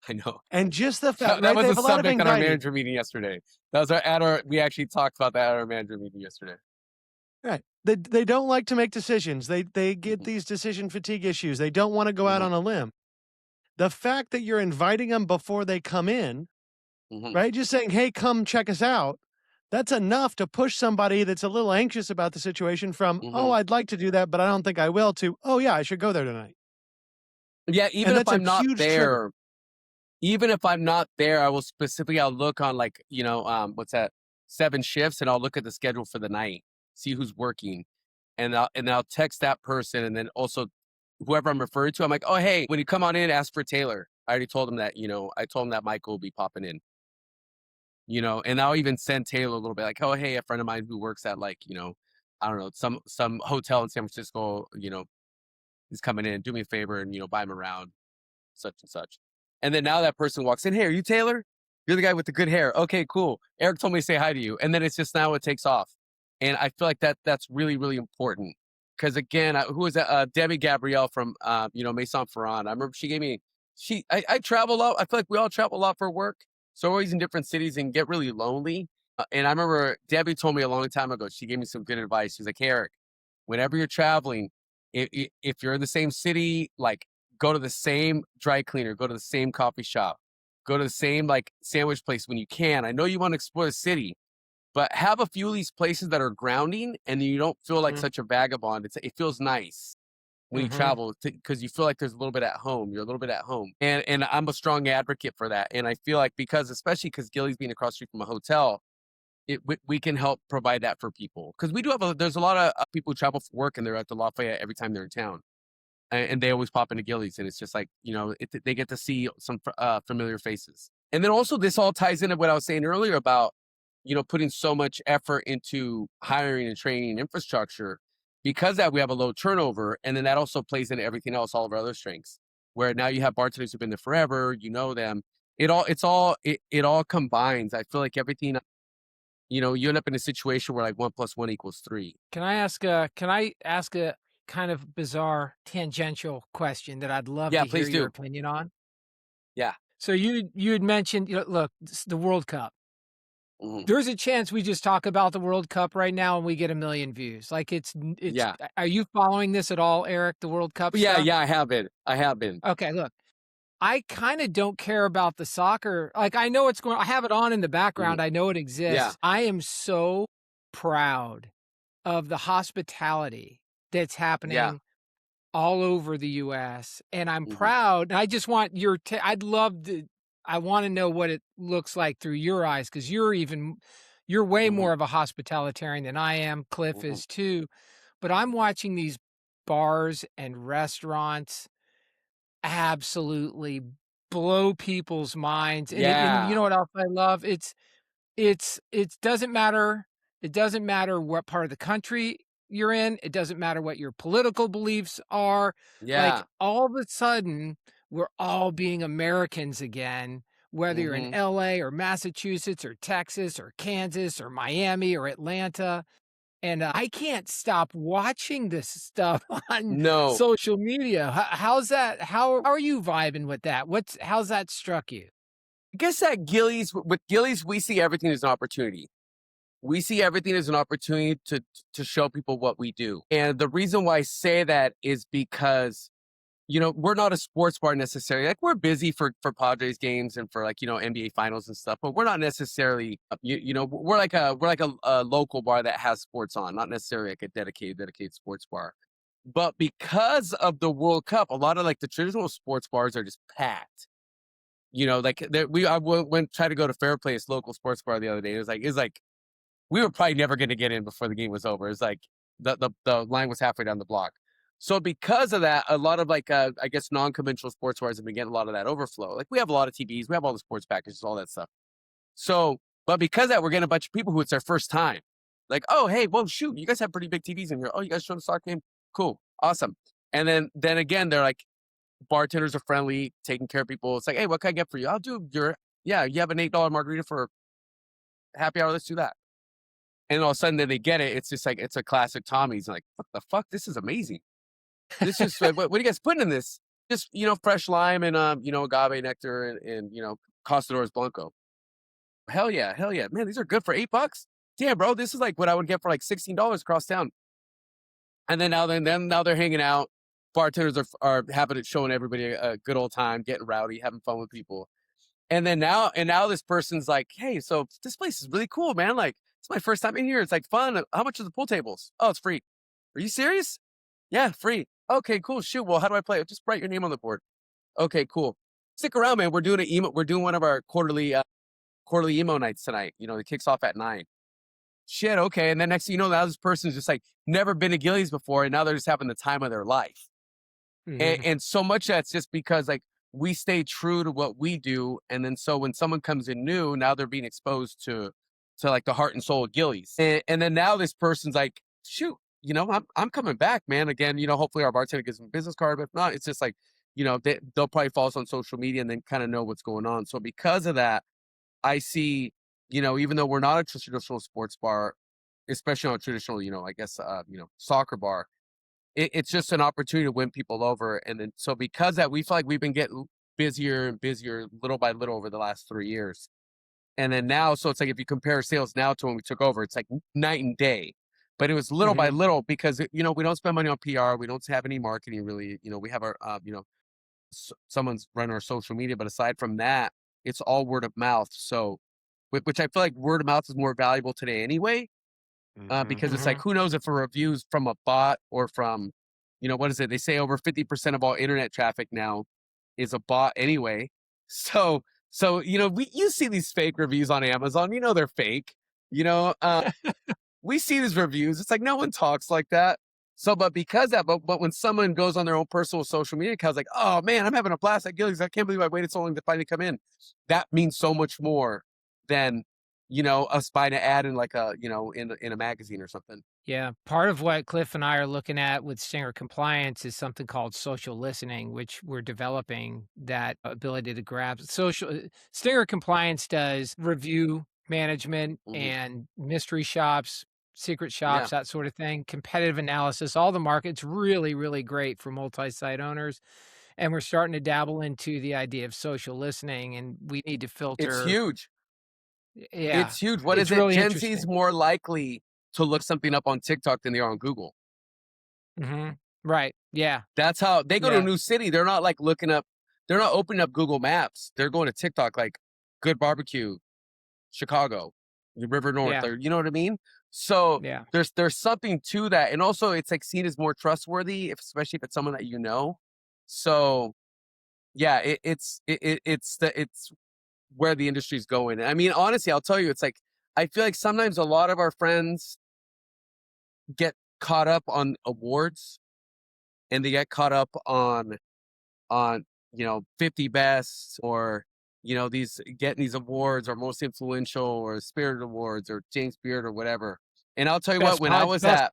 I know. And just the fact, That right? was They a have a lot of subject at our anxiety. manager meeting yesterday. That was we actually talked about that at our manager meeting yesterday. Right. They don't like to make decisions. They get Mhm, these decision fatigue issues. They don't want to go out mhm, on a limb. The fact that you're inviting them before they come in, mhm, right? Just saying, "Hey, come check us out." That's enough to push somebody that's a little anxious about the situation from, "Oh, mhm. I'd like to do that, but I don't think I will," to, "Oh, yeah, I should go there tonight." Yeah, And that's a huge trigger. even if I'm not there, I will specifically I'll look on like, what's that? 7 shifts, and I'll look at the schedule for the night, see who's working, and I'll text that person, and then also whoever I'm referring to, I'm like, "Oh, hey, when you come on in, ask for Taylor." I already told him that, I told him that Michael will be popping in. And I'll even send Taylor a little bit like, "Oh, hey, a friend of mine who works at like, I don't know, some hotel in San Francisco, is coming in. Do me a favor and buy him around, such and such." And then now that person walks in, "Hey, are you Taylor? You're the guy with the good hair. Okay, cool. Eric told me to say hi to you." And then it's just now it takes off, and I feel like that's really really important because again, who was that? Debbie Gabrielle from Maison Ferrand. I remember she gave me I travel a lot. I feel like we all travel a lot for work, so always in different cities and get really lonely. And I remember Debbie told me a long time ago. She gave me some good advice. She's like, "Hey, Eric, whenever you're traveling, if you're in the same city, like go to the same dry cleaner, go to the same coffee shop, go to the same like sandwich place when you can. I know you want to explore the city, but have a few of these places that are grounding, and you don't feel like Mhm, such a vagabond. It feels nice when you mhm. travel because you feel like there's a little bit at home. You're a little bit at home, and I'm a strong advocate for that. And I feel like especially because Gilly's being across the street from a hotel, we can help provide that for people because we do have there's a lot of people who travel for work and they're at the Lafayette every time they're in town, and they always pop into Gillies, and it's just like they get to see some familiar faces. And then also this all ties into what I was saying earlier about putting so much effort into hiring and training and infrastructure. Because that we have a low turnover, and then that also plays into everything else, all of our other strengths. Where now you have bartenders who've been there forever, you know them. It all combines. I feel like everything. You end up in a situation where like 1 + 1 = 3. Can I ask a kind of bizarre tangential question that I'd love Yeah, to hear please your do. opinion on? Yeah. So you had mentioned, look, the World Cup. Mhm. There's a chance we just talk about the World Cup right now and we get 1 million views. Like it's Yeah. are you following this at all, Eric, the World Cup Yeah, stuff? yeah, I have been. I have been. Okay, look. I kind of don't care about the soccer. Like I know it's going I have it on in the Mhm. background. I know it Yeah. exists. I am so proud of the hospitality that's Yeah. happening all over the US, and I'm Mhm. proud. And I just want I'd love to I want to know what it looks like through your eyes cuz you're way Mhm. more of a hospitalitarian than I am. Cliff Mhm. is too. But I'm watching these bars and restaurants absolutely blow people's minds. And you Yeah. know what else I love? It doesn't matter what part of the country you're in. It doesn't matter what your political beliefs are. Like Yeah. all of a sudden, we're all being Americans again, whether you're in Mhm. LA or Massachusetts or Texas or Kansas or Miami or Atlanta. And I can't stop watching this stuff on No. social media. How's that? How are you vibing with that? How's that struck you? I guess that with Gillies, we see everything as an opportunity. We see everything as an opportunity to show people what we do. And the reason why I say that is because we're not a sports bar necessarily. Like we're busy for Padres games and for like NBA finals and stuff, but we're not necessarily we're like a local bar that has sports on, not necessarily like a dedicated sports bar. But because of the World Cup, a lot of like the traditional sports bars are just packed. Like I went try to go to Fair Place local sports bar the other day. It was like we were probably never going to get in before the game was over. It's like the line was halfway down the block. So because of that, a lot of like I guess non-conventional sports bars have been getting a lot of that overflow. Like we have a lot of TVs, we have all the sports packages, all that stuff. So, but because of that, we're getting a bunch of people who it's their first time. Like, oh hey, well shoot, you guys have pretty big TVs in here. Oh, you guys showing a soccer game? Cool, awesome. And then again, they're like, bartenders are friendly, taking care of people. It's like, hey, what can I get for you? I'll do you have an $8 margarita for happy hour. Let's do that. And all of a sudden, then they get it. It's just like it's a classic Tommy's. Like, what the fuck? This is amazing. This is what are you guys putting in this? Just fresh lime and agave nectar and Costadores Blanco. Hell yeah, man! These are good for $8. Damn, bro, this is like what I would get for like $16 across town. And then now they're hanging out. Bartenders are having it, showing everybody a good old time, getting rowdy, having fun with people. And then now this person's like, hey, so this place is really cool, man. Like, it's my first time in here. It's like fun. How much are the pool tables? Oh, it's free. Are you serious? Yeah, free. Okay, cool. Shoot. Well, how do I play it? Just write your name on the board. Okay, cool. Stick around, man. We're doing We're doing one of our quarterly emo nights tonight. It kicks off at 9. Shit. Okay. And then next thing you know, now this person's just like never been to Gillies before, and now they're just having the time of their life. And so much that's just because like we stay true to what we do, and then so when someone comes in new, now they're being exposed to like the heart and soul of Gillies, and then now this person's like, shoot, I'm coming back, man. Again, hopefully our bartender gives them a business card, but if not, it's just like, they'll probably follow us on social media and then kind of know what's going on. So because of that, I see, even though we're not a traditional sports bar, especially on a traditional, I guess, soccer bar. It's just an opportunity to win people over. And then, so because that, we feel like we've been getting busier and busier little by little over the last 3 years. And then now, so it's like, if you compare sales now to when we took over, it's like night and day, but it was little by little because, we don't spend money on PR. We don't have any marketing really. We have our, someone's running our social media, but aside from that, it's all word of mouth. So, which I feel like word of mouth is more valuable today anyway. Because it's like, who knows if a review's from a bot or from, what is it? They say over 50% of all internet traffic now is a bot anyway. So, you see these fake reviews on Amazon, they're fake, we see these reviews. It's like, no one talks like that. So, but because that, but when someone goes on their own personal social media account, like, oh man, I'm having a blast at Gillies. I can't believe I waited so long to finally come in. That means so much more than, us buying an ad in like a, in a magazine or something. Yeah. Part of what Cliff and I are looking at with Stinger Compliance is something called social listening, which we're developing that ability to grab Stinger Compliance does review management and mystery shops, secret shops, that sort of thing, competitive analysis, all the markets, really, really great for multi-site owners. And we're starting to dabble into the idea of social listening, and we need to filter. It's huge. Yeah. It's huge. What is really it? Gen Z's more likely to look something up on TikTok than they are on Google. Right. Yeah. That's how they go to a new city. They're not like they're not opening up Google Maps. They're going to TikTok, like Good Barbecue, Chicago, River North, or you know what I mean? So there's something to that. And also it's like seen as more trustworthy, especially if it's someone that you know. So yeah, it's where the industry's going. I mean, honestly, I'll tell you, it's like, I feel like sometimes a lot of our friends get caught up on awards, and they get caught up on 50 best, or these getting these awards, or most influential, or Spirit Awards, or James Beard, or whatever. And I'll tell you what, when I was at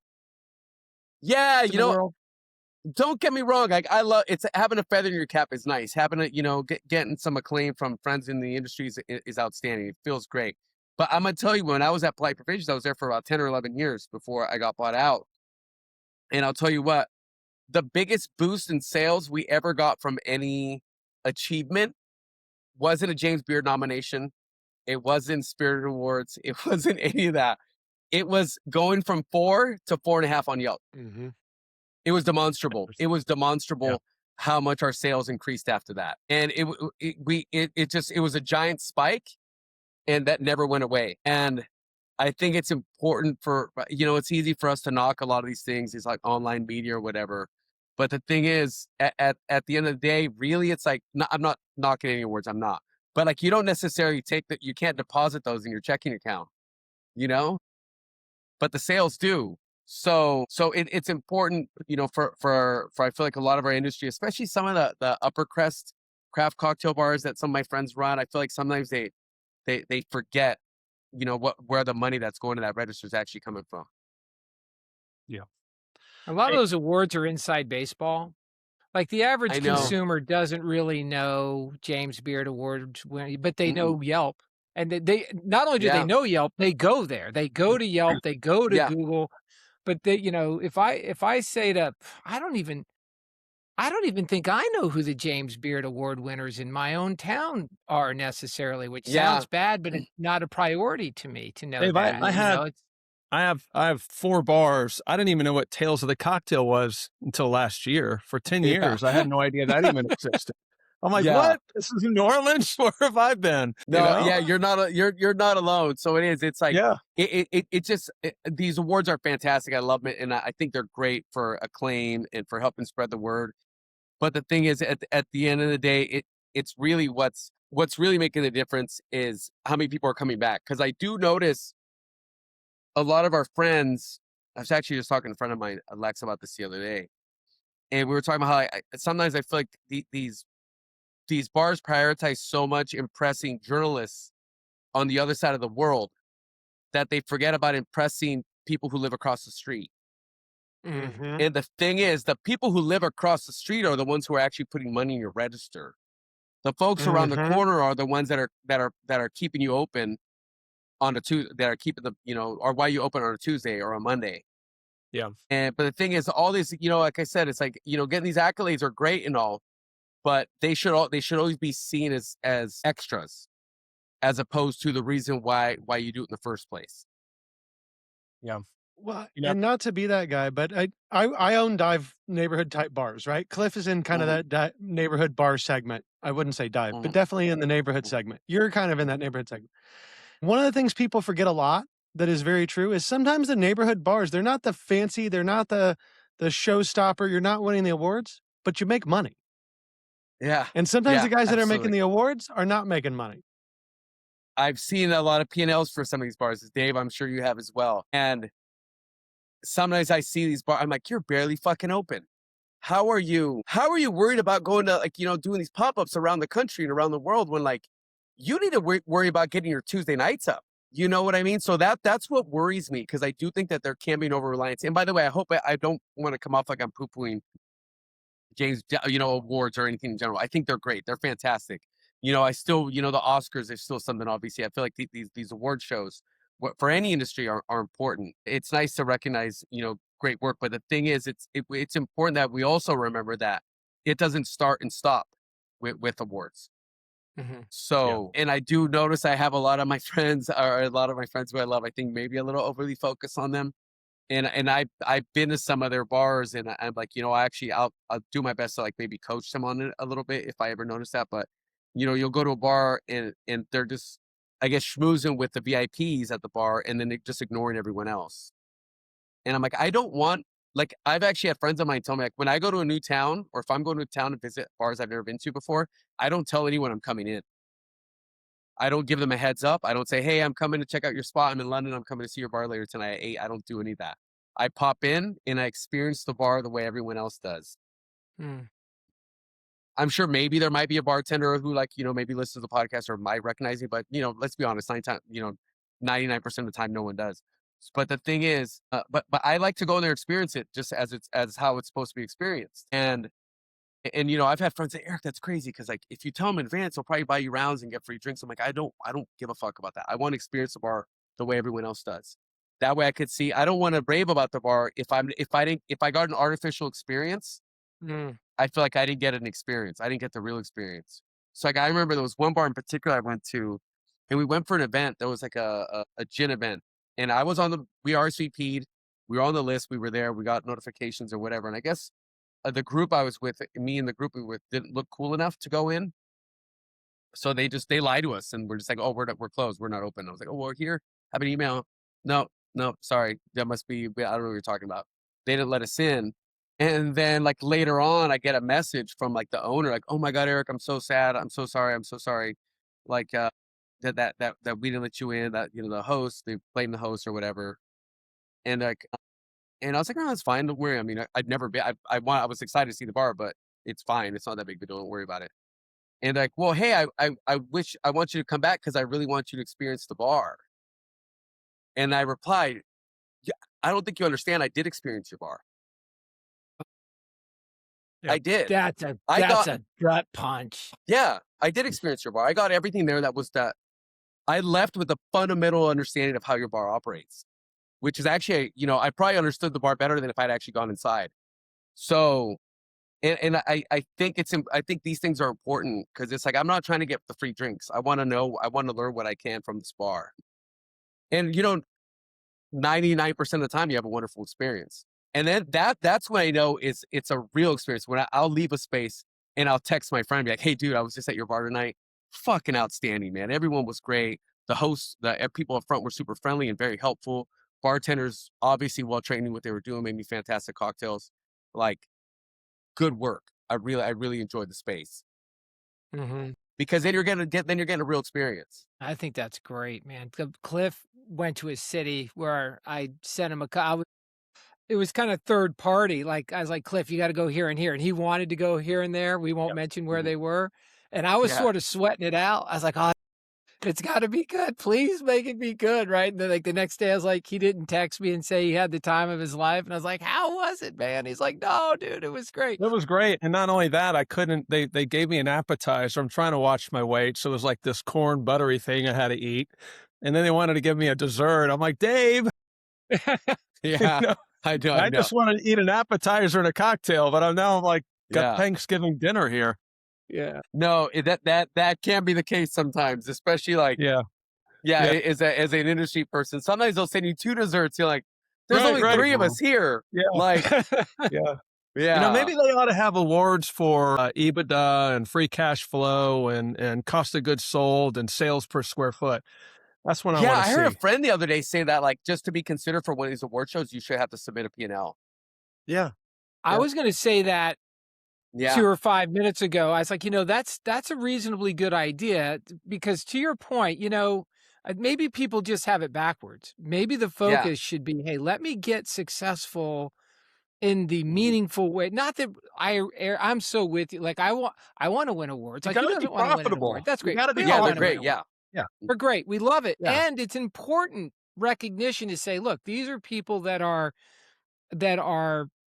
don't get me wrong, like I love it's having a feather in your cap is nice. Having a getting some acclaim from friends in the industry is outstanding. It feels great. But I'm gonna tell you, when I was at Polite Provisions, I was there for about 10 or 11 years before I got bought out. And I'll tell you what, the biggest boost in sales we ever got from any achievement wasn't a James Beard nomination. It wasn't Spirit Awards. It wasn't any of that. It was going from 4 to 4.5 on Yelp. It was demonstrable. It was demonstrable how much our sales increased after that. And it was a giant spike, and that never went away. And I think it's important for, it's easy for us to knock a lot of these things, these like online media or whatever. But the thing is, at the end of the day, really, it's like, I'm not knocking any awards. I'm not. But like, you don't necessarily you can't deposit those in your checking account, but the sales do. So it's important, for I feel like a lot of our industry, especially some of the upper crest craft cocktail bars that some of my friends run. I feel like sometimes they forget, where the money that's going to that register is actually coming from. Yeah. A lot of Hey, those awards are inside baseball. Like, the I average know. consumer doesn't really know James Beard Awards but they Mm-mm. know Yelp. And they not only do they Yeah. know Yelp, they go there. They go to Yelp, they go to Yeah. Google, but if I say to I don't even think I know who the James Beard Award winners in my own town are necessarily, which Yeah. sounds bad, but it's not a priority to me to know Dave, that, it's I have 4 bars. I didn't even know what Tales of the Cocktail was until last year. For 10 Yeah. years, I had no idea that even existed. I'm like, Yeah. "What? This is in New Orleans? Where have I been?" You No, know? yeah, you're not alone. So it is. It's like Yeah. these awards are fantastic. I love it, and I think they're great for acclaim and for helping spread the word. But the thing is, at the end of the day, it's really what's really making the difference is how many people are coming back. Because I do notice a lot of our friends. I was actually just talking to a friend of mine, Alex, about this the other day, and we were talking about how sometimes I feel like these bars prioritize so much impressing journalists on the other side of the world that they forget about impressing people who live across the street. Mhm. And the thing is, the people who live across the street are the ones who are actually putting money in your register. The folks around the Mhm. corner are the ones that are keeping you open on a Tuesday, that are keeping or why you open on a Tuesday or a Monday. Yeah. But the thing is, all this, like I said, it's like, getting these accolades are great and all, but they should always be seen as extras, as opposed to the reason why you do it in the first place. Yeah. Well, You know and not to be that guy, but I own dive neighborhood type bars, right? Cliff is in kind of Mhm, that neighborhood bar segment. I wouldn't say dive, but mhm, definitely in the neighborhood mhm. segment. You're kind of in that neighborhood segment. One of the things people forget a lot that is very true is sometimes the neighborhood bars, they're not the fancy, they're not the showstopper, you're not winning the awards, but you make money. Yeah, And sometimes the yeah, guys that are making absolutely. the awards are not making money. I've seen a lot of P&Ls for some of these bars, Dave, I'm sure you have as well. And sometimes I see these bars, I'm like, you're barely fucking open. How are you worried about going to, like, doing these pop-ups around the country and around the world when, like, you need to worry about getting your Tuesday nights up. You know what I mean? So that's what worries me, because I do think that there can be an over reliance. And by the way, I hope I don't want to come off like I'm poo-pooing awards or anything in general. I think they're great. They're fantastic. I still, the Oscars is still something, obviously. I feel like these award shows, for any industry, are important. It's nice to recognize, great work. But the thing is, it's important that we also remember that it doesn't start and stop with awards. Mhm. Yeah. So, and I do notice I have a lot of my friends, or a lot of my friends who I love, I think maybe a little overly focused on them. And I've been to some of their bars, and I'm like, actually, I'll do my best to, like, maybe coach them on it a little bit if I ever notice that. But you'll go to a bar, and they're just, I guess, schmoozing with the VIPs at the bar, and then they're just ignoring everyone else. And I'm like, I don't want, like, I've actually had friends of mine tell me, like, when I go to a new town, or if I'm going to a town to visit bars I've never been to before, I don't tell anyone I'm coming in. I don't give them a heads up. I don't say, "Hey, I'm coming to check out your spot. I'm in London. I'm coming to see your bar later tonight at 8." I don't do any of that. I pop in and I experience the bar the way everyone else does. Mm. I'm sure maybe there might be a bartender who, like, maybe listens to the podcast or might recognize me, but, let's be honest, 99% of the time, no one does. But the thing is, but I like to go in there and experience it just as how it's supposed to be experienced. And I've had friends say, "Eric, that's crazy, because, like, if you tell them in advance, they'll probably buy you rounds and get free drinks." I'm like, I don't give a fuck about that. I want to experience the bar the way everyone else does. That way I could see. I don't want to rave about the bar if I got an artificial experience. Mm. I feel like I didn't get an experience. I didn't get the real experience. So, like, I remember there was one bar in particular I went to, and we went for an event that was like a gin event, and we RSVP'd, we were on the list, we were there, we got notifications or whatever, and I guess the group I was with, me and the group we were with, didn't look cool enough to go in. So they lied to us, and we're just like, "Oh, we're closed. We're not open." I was like, "Oh, well, here, have an email." No, no, sorry. That must be, I don't know what you're talking about. They didn't let us in. And then, like, later on, I get a message from, like, the owner, like, "Oh my God, Eric, I'm so sad. I'm so sorry. I'm so sorry. Like, that we didn't let you in, that, the host, they blame the host or whatever." And and I was like, "Oh, that's fine. Don't worry. I mean, I'd never been. I was excited to see the bar, but it's fine. It's not that big of a deal. Don't worry about it." And like, "Well, hey, I want you to come back because I really want you to experience the bar." And I replied, "Yeah, I don't think you understand. I did experience your bar. I Yep. did. That's a I that's got a gut punch. yeah, I did experience your bar. I got everything there that I left with a fundamental understanding of how your bar operates, which is actually, I probably understood the bar better than if I'd actually gone inside. So, and I think I think these things are important because it's like I'm not trying to get the free drinks. I want to know, I want to learn what I can from this bar. And 99% of the time you have a wonderful experience. And then that's when I know it's a real experience. When I'll leave a space and I'll text my friend and be like, "Hey dude, I was just at your bar tonight. Fucking outstanding, man. Everyone was great. The hosts, the people up front were super friendly and very helpful. Bartenders, obviously well trained in what they were doing, made me fantastic cocktails. Like, good work. I really enjoyed the space. Mhm. Because then you're getting a real experience." I think that's great, man. Cliff went to a city where I sent him it was kind of third party. Like I was like, Cliff, you got to go here and here. And he wanted to go here and there. We won't Yep. mention where Mhm. they were. And I was Yeah. sort of sweating it out. I was like, oh, it's got to be good. Please make it be good. Right. And then like the next day, I was like, he didn't text me and say he had the time of his life. And I was like, how was it, man? He's like, no, dude, it was great. It was great. And not only that, I couldn't, they gave me an appetizer. I'm trying to watch my weight. So it was like this corn buttery thing I had to eat. And then they wanted to give me a dessert. I'm like, Dave, you Yeah. know, I know, I I know. just want to eat an appetizer and a cocktail, but I'm like, got Yeah. Thanksgiving dinner here. Yeah. No, that can be the case sometimes, especially like, Yeah. yeah, Yeah. as an industry person. Sometimes they'll send you 2 desserts. You're like, "There's Right. only Right. 3 of us here." Yeah. Like, Yeah. yeah. Maybe they ought to have awards for EBITDA and free cash flow and cost of goods sold and sales per square foot. That's what I Yeah, want to I heard a see. friend the other day say that, like, just to be considered for one of these award shows, you should have to submit a P&L. Yeah. I Yeah. was going to say that 2 Yeah. or 5 minutes ago. I was like, that's a reasonably good idea because to your point, maybe people just have it backwards. Maybe the Yeah. focus should be, hey, let me get successful in the Mhm. meaningful way. Not that I'm so with you. Like I want to win awards. You Like who got to be doesn't want to win an award? profitable. That's You great. got to be We Yeah, all they're want to win great, profitable. awards. yeah. Yeah. We're great. We love it. Yeah. And it's important recognition to say, look, these are people that are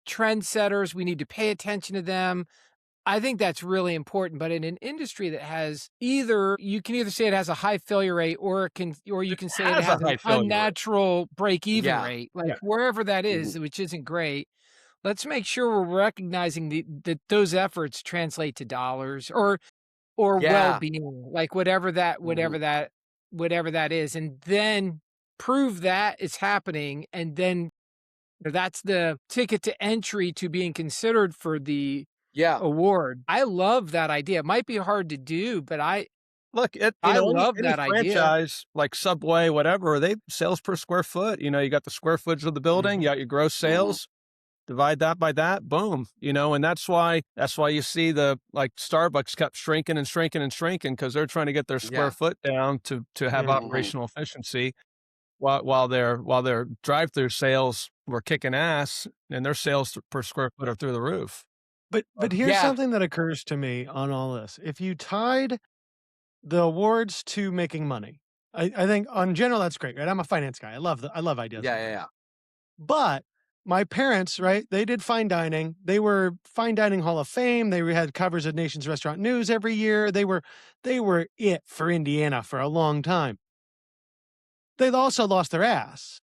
trendsetters. We need to pay attention to them. I think that's really important, but in an industry that has you can either say it has a high failure rate or you It can say it has a has an high failure rate. unnatural break-even Yeah. rate, Yeah. like wherever that Mhm. is, which isn't great. Let's make sure we're recognizing that those efforts translate to dollars or Yeah. well-being, like whatever that Mhm. whatever that whatever that is, and then prove that it's happening, and then that's the ticket to entry to being considered for the Yeah. award. I love that idea. It might be hard to do, but Look, I love any that idea. franchise like Subway, whatever, they sales per square foot. You got the square footage of the building, you Mhm. got your gross Mhm. sales, divide that by that, boom. And that's why you see the like Starbucks kept shrinking and shrinking and shrinking because they're trying to get their square Yeah. foot down to have Yeah. Mhm. operational efficiency while their drive-through sales were kicking ass and their sales per square foot are through the roof. But here's Yeah. something that occurs to me on all this. If you tied the awards to making money, I think on general that's great, right? I'm a finance guy. I love ideas Yeah, like yeah, that. yeah. But my parents, right? They did fine dining. They were fine dining Hall of Fame. They had covers of Nation's Restaurant News every year. They were it for Indiana for a long time. They've also lost their ass.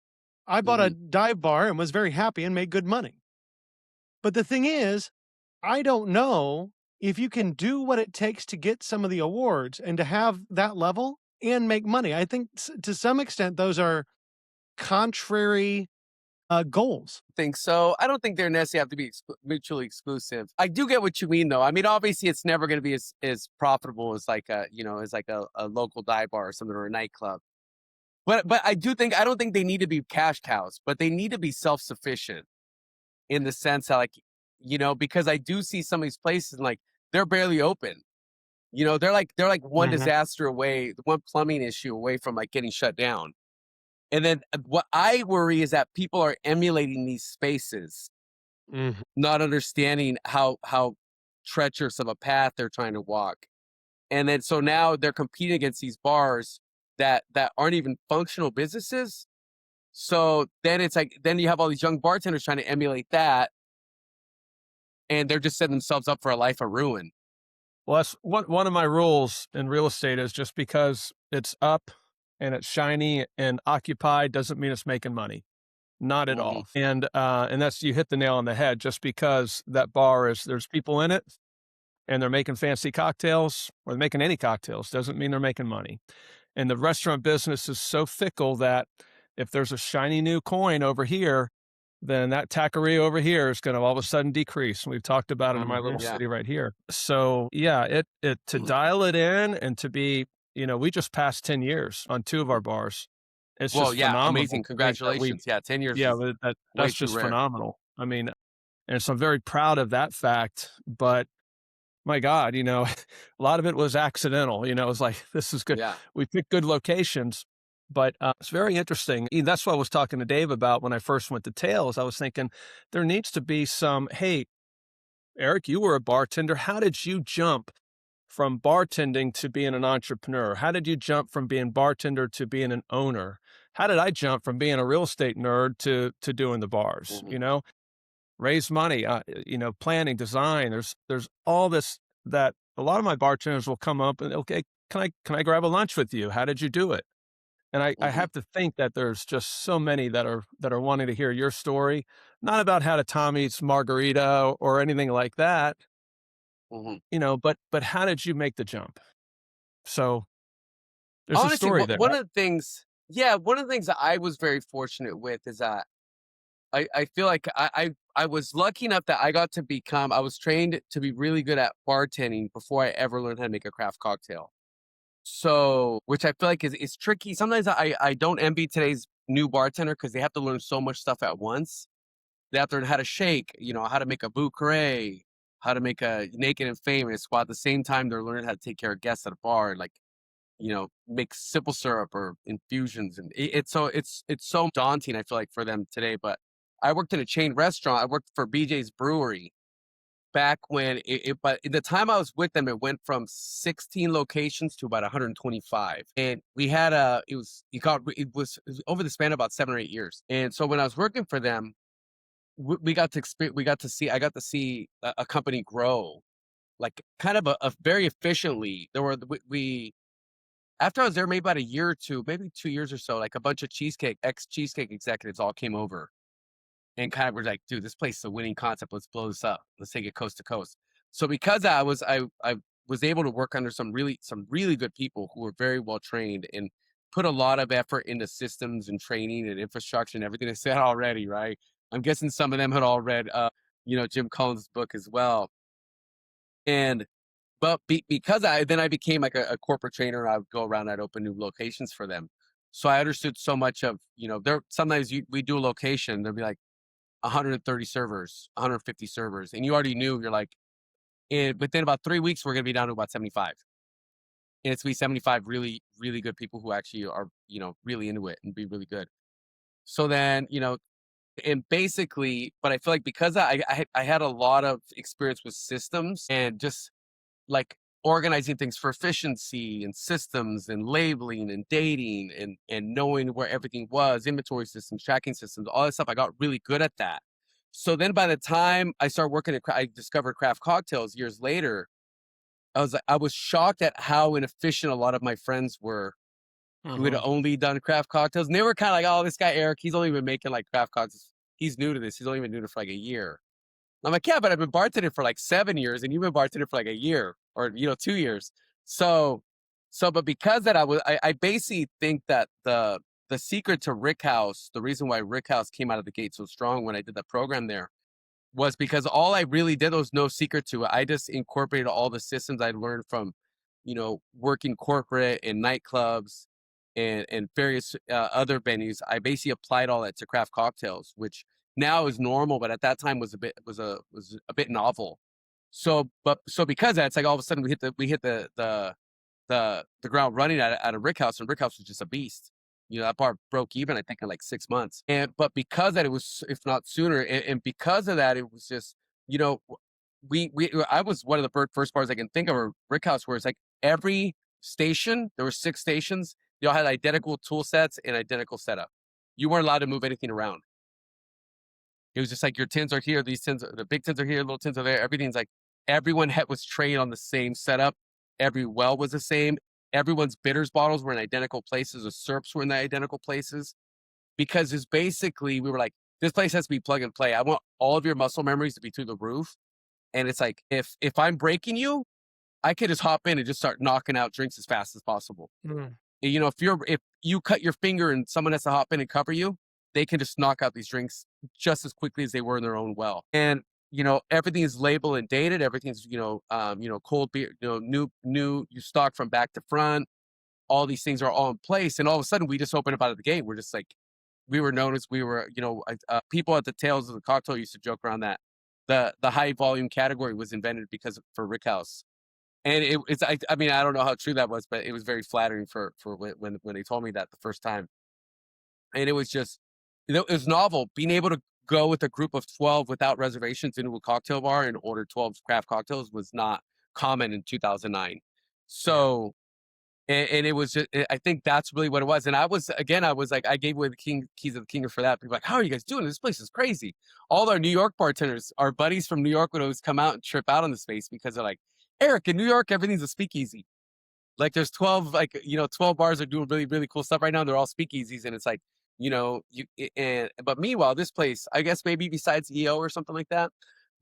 I bought a Mhm. dive bar and was very happy and made good money. But the thing is, I don't know if you can do what it takes to get some of the awards and to have that level and make money. I think to some extent those are contrary goals. Think so. I don't think they're necessarily have to be mutually exclusive. I do get what you mean, though. I mean, obviously, it's never going to be as profitable as like a local dive bar or something or a nightclub. But I don't think they need to be cash cows, but they need to be self sufficient in the sense that like because I do see some of these places and like they're barely open. They're like one Mhm. disaster away, one plumbing issue away from like getting shut down. And then what I worry is that people are emulating these spaces, Mhm. not understanding how treacherous of a path they're trying to walk. And then so now they're competing against these bars that aren't even functional businesses. So then it's like then you have all these young bartenders trying to emulate that, and they're just setting themselves up for a life of ruin. Well, that's one of my rules in real estate is just because it's up and it's shiny and occupied doesn't mean it's making money. Not at Mhm. all. And that's you hit the nail on the head. Just because that bar is there's people in it and they're making fancy cocktails or they're making any cocktails doesn't mean they're making money. And the restaurant business is so fickle that if there's a shiny new coin over here, then that taqueria over here is going to all of a sudden decrease. And we've talked about it in my little Mhm. Yeah. city right here. So yeah, it to dial it in and to be, we just passed 10 years on 2 of our bars. It's Well, just yeah, phenomenal amazing. to think that we Congratulations. Yeah, 10 years yeah, is way that's too just rare. phenomenal. I mean, and so I'm very proud of that fact, but my God, a lot of it was accidental. It was like, this is good. Yeah. We picked good locations, but it's very interesting. That's what I was talking to Dave about when I first went to Tails. I was thinking there needs to be hey, Eric, you were a bartender. How did you jump from bartending to being an entrepreneur? How did you jump from being bartender to being an owner? How did I jump from being a real estate nerd to doing the bars? Mhm. Raise money, planning, design. There's all this that a lot of my bartenders will come up and, okay, can I grab a lunch with you? How did you do it? And I Mhm. have to think that there's just so many that are wanting to hear your story, not about how to Tommy's margarita or anything like that, Mhm. but how did you make the jump? So there's a Honestly, story there. one of the things, yeah, one of the things that I was very fortunate with is that I feel like I was lucky enough that I was trained to be really good at bartending before I ever learned how to make a craft cocktail. So, which I feel like is tricky. Sometimes I don't envy today's new bartender because they have to learn so much stuff at once. They have to learn how to shake, how to make a bouquet, how to make a naked and famous, while at the same time they're learning how to take care of guests at a bar, like make simple syrup or infusions, and it's so daunting. I feel like for them today, but I worked in a chain restaurant. I worked for BJ's Brewery back when but in the time I was with them, it went from 16 locations to about 125, and we had it was over the span of about 7 or 8 years. And so when I was working for them, we got to experience, I got to see a company grow, like kind of a very efficiently. There were we After I was there maybe about a year or two, maybe 2 years or so, like a bunch of ex-Cheesecake executives all came over and kind of were like, "Dude, this place is a winning concept. Let's blow this up. Let's take it coast to coast." So because I was able to work under some really good people who were very well trained and put a lot of effort into systems and training and infrastructure and everything I said already, right? I'm guessing some of them had all read, Jim Collins' book as well. And but because I became like a corporate trainer. I would go around, I'd open new locations for them. So I understood so much of, there sometimes we do a location, there'll be like 130 servers, 150 servers, and you already knew, you're like, within about 3 weeks, we're gonna be down to about 75. And it's be 75 really, really good people who actually are, really into it and be really good. So then, and basically, but I feel like because I had a lot of experience with systems and just like organizing things for efficiency and systems and labeling and dating and knowing where everything was, inventory systems, tracking systems, all that stuff. I got really good at that. So then by the time I started working I discovered craft cocktails years later. I was shocked at how inefficient a lot of my friends were who had Mhm. only done craft cocktails. And they were kind of like, "Oh, this guy Eric, he's only been making like craft cocktails. He's new to this. He's only been doing it for like a year." I'm like, "Yeah, but I've been bartending for like 7 years, and you've been bartending for like a year or 2 years." So, but because that I basically think that the secret to Rick House, the reason why Rick House came out of the gate so strong when I did the program there, was because all I really did, there was no secret to it. I just incorporated all the systems I learned from, working corporate and nightclubs and various other venues. I basically applied all that to craft cocktails, which now is normal, but at that time was a bit novel. So because of that, it's like all of a sudden we hit the ground running at a Rick House, and Rick House was just a beast. that bar broke even, I think, in like 6 months. But because that it was, if not sooner, and because of that, it was just, you know, I was one of the first bars I can think of, or Rick House, where it's like every station, there were 6 stations, they all had identical tool sets and identical setup. You weren't allowed to move anything around. It was just like your tins are here, these tins, the big tins are here, little tins are there. Everything's like everyone was trained on the same setup. Every well was the same. Everyone's bitters bottles were in identical places. The syrups were in the identical places, because it's basically, we were like, this place has to be plug and play. I want all of your muscle memories to be through the roof. And it's like, if I'm breaking you, I could just hop in and just start knocking out drinks as fast as possible. Mm. If you cut your finger and someone has to hop in and cover you, they can just knock out these drinks just as quickly as they were in their own well. And everything is labeled and dated. Everything's cold beer, new, you stock from back to front. All these things are all in place, and all of a sudden we just open up out of the gate. We're just like, we were known as, people at the tails of the cocktail used to joke around that the high volume category was invented for Rick House. And I mean, I don't know how true that was, but it was very flattering for when they told me that the first time. And it was just, it was novel being able to go with a group of 12 without reservations into a cocktail bar and order 12 craft cocktails was not common in 2009. So, and it was just, I think that's really what it was. And I was like, I gave away the keys of the kingdom for that. People were like, how are you guys doing? This place is crazy. All our New York bartenders, our buddies from New York would always come out and trip out on the space, because they're like, Eric, in New York, everything's a speakeasy. Like there's 12, 12 bars are doing really, really cool stuff right now. They're all speakeasies. And it's like, but meanwhile, this place, I guess maybe besides EO or something like that.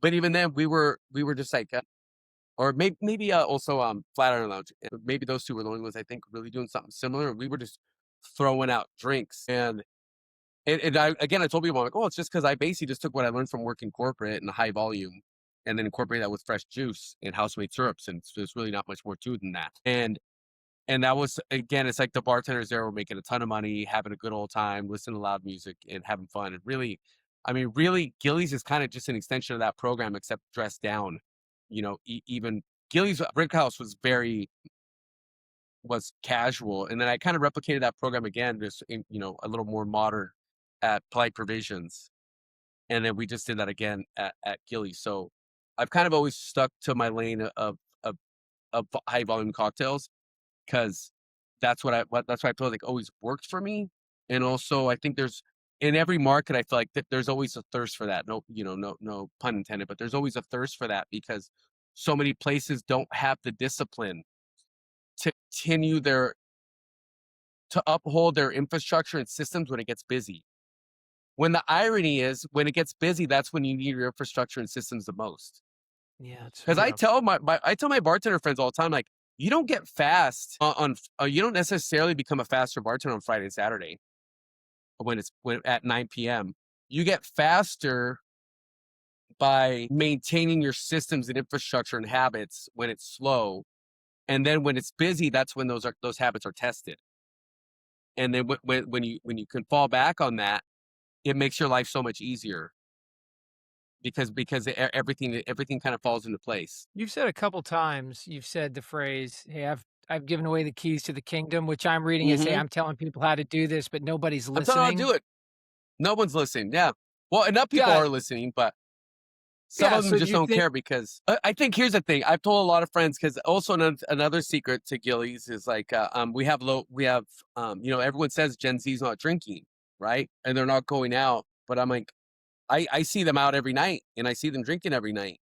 But even then we were just like, or maybe also Flatiron Lounge. Maybe those two were the only ones I think really doing something similar. We were just throwing out drinks. And I told people, I'm like, oh, it's just because I basically just took what I learned from working corporate and high volume, and then incorporate that with fresh juice and house-made syrups. And there's really not much more to it than that. And that was, again, it's like the bartenders there were making a ton of money, having a good old time, listening to loud music and having fun. And really, I mean, really, Gillies is kind of just an extension of that program, except dressed down. Even Gillies Brick House was casual. And then I kind of replicated that program again, just in, a little more modern at Polite Provisions. And then we just did that again at Gillies. So I've kind of always stuck to my lane of high volume cocktails, because that's what I feel like always worked for me. And also, I think there's, in every market, I feel like there's always a thirst for that. No, no pun intended, but there's always a thirst for that, because so many places don't have the discipline to continue to uphold their infrastructure and systems when it gets busy. When the irony is, when it gets busy, that's when you need your infrastructure and systems the most. Yeah, Because I tell my bartender friends all the time, like, you don't get fast you don't necessarily become a faster bartender on Friday and Saturday when at 9 p.m. You get faster by maintaining your systems and infrastructure and habits when it's slow. And then when it's busy, that's when those habits are tested. And then when you can fall back on that, it makes your life so much easier, because everything kind of falls into place. You've said a couple times, you've said the phrase, hey, I've given away the keys to the kingdom, which I'm reading as, hey, I'm telling people how to do this, but nobody's listening. I'm telling them how to do it. No one's listening. Yeah. Well, enough people are listening, but some of them just don't care, because I think here's the thing. I've told a lot of friends, because also another secret to Gillies is like, everyone says Gen Z's not drinking, right? And they're not going out, but I'm like, I see them out every night, and I see them drinking every night.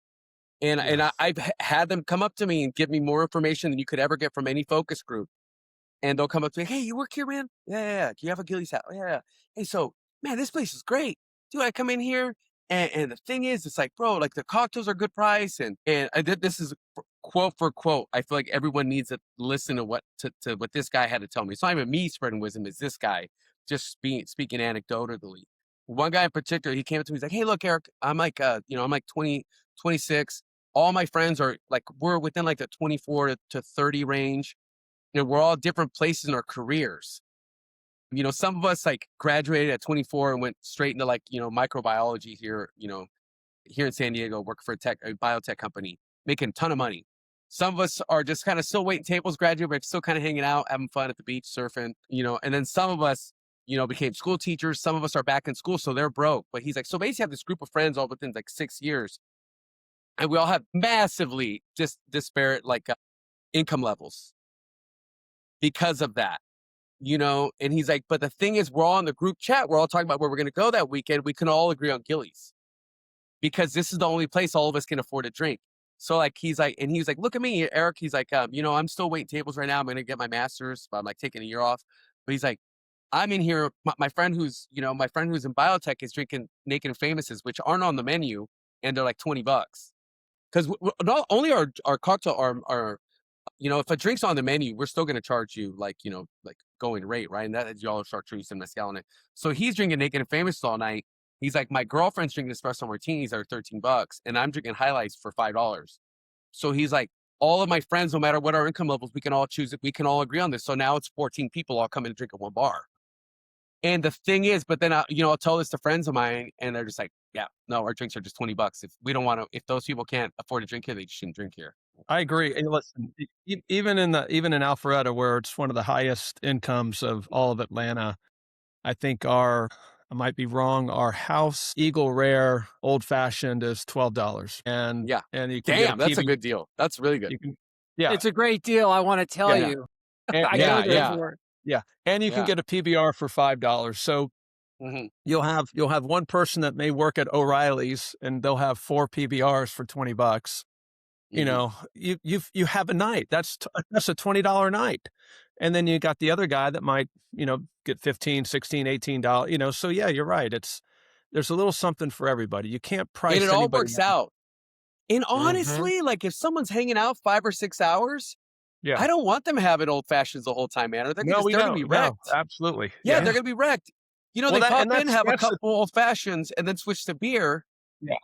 And I've had them come up to me and give me more information than you could ever get from any focus group. And they'll come up to me, hey, you work here, man? Yeah. Do you have a Gillies hat? Yeah. Hey, so, man, this place is great. Dude, I come in here, and the thing is, it's like, bro, like the cocktails are good price. And I did, this is quote for quote. I feel like everyone needs to listen to what this guy had to tell me. It's not even me spreading wisdom, it's this guy just speaking anecdotally. One guy in particular, he came up to me, he's like, hey, look, Eric, I'm like 20, 26. All my friends are like, we're within like the 24 to 30 range. We're all different places in our careers. Some of us like graduated at 24 and went straight into like, microbiology here in San Diego, working for a biotech company, making a ton of money. Some of us are just kind of still waiting tables, graduate, but still kind of hanging out, having fun at the beach, surfing, and then some of us, became school teachers. Some of us are back in school, so they're broke. But he's like, so basically have this group of friends all within like 6 years, and we all have massively disparate income levels because of that. And he's like, but the thing is, we're all in the group chat. We're all talking about where we're going to go that weekend. We can all agree on Gillies because this is the only place all of us can afford to drink. So he's like, look at me, Eric. He's like, I'm still waiting tables right now. I'm going to get my master's, but I'm like taking a year off. But he's like, I'm in here. My friend who's in biotech is drinking Naked and Famouses, which aren't on the menu, and they're like $20. Because not only our cocktail are if a drink's on the menu, we're still going to charge you like going rate, right? And that is y'all chartreuse and mezcal in it. So he's drinking Naked and Famous all night. He's like, my girlfriend's drinking espresso martinis that are $13, and I'm drinking highlights for $5. So he's like, all of my friends, no matter what our income levels, we can all choose it. We can all agree on this. So now it's 14 people all coming to drink at one bar. And the thing is, but then I'll tell this to friends of mine, and they're just like, yeah, no, our drinks are just $20. If we don't want to, if those people can't afford to drink here, they shouldn't drink here. I agree. And listen, even in Alpharetta, where it's one of the highest incomes of all of Atlanta, I think I might be wrong, our house Eagle Rare Old Fashioned is $12. And yeah, and you can that's a good deal. That's really good. Yeah, it's a great deal. I want to tell you. And, I go there for it. Yeah, and you can get a PBR for $5. So you'll have one person that may work at O'Reilly's, and they'll have 4 PBRs for $20. You have a night. That's a $20 night. And then you got the other guy that might, get $15, $16, $18, so yeah, you're right. There's a little something for everybody. You can't price and it all anybody works out. And honestly, if someone's hanging out 5 or 6 hours, I don't want them having old fashions the whole time, man. Or they're going to be wrecked. No, absolutely. Yeah, they're going to be wrecked. They pop in, have a couple old fashions, and then switch to beer. Yeah.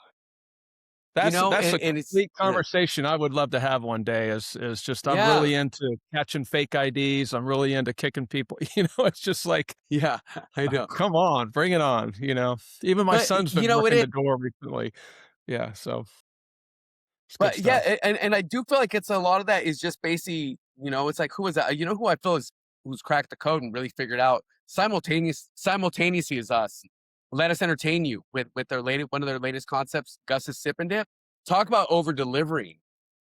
That's a complete it's conversation I would love to have one day is just, I'm really into catching fake IDs. I'm really into kicking people, it's just like, yeah, I know. Come on, bring it on. Even my son's been working the door recently. Yeah. So. But yeah, and I do feel like it's a lot of that is just basically, it's like, who is that? Who I feel is who's cracked the code and really figured out simultaneously is us. Let us entertain you with one of their latest concepts, Gus's Sip and Dip. Talk about over delivering.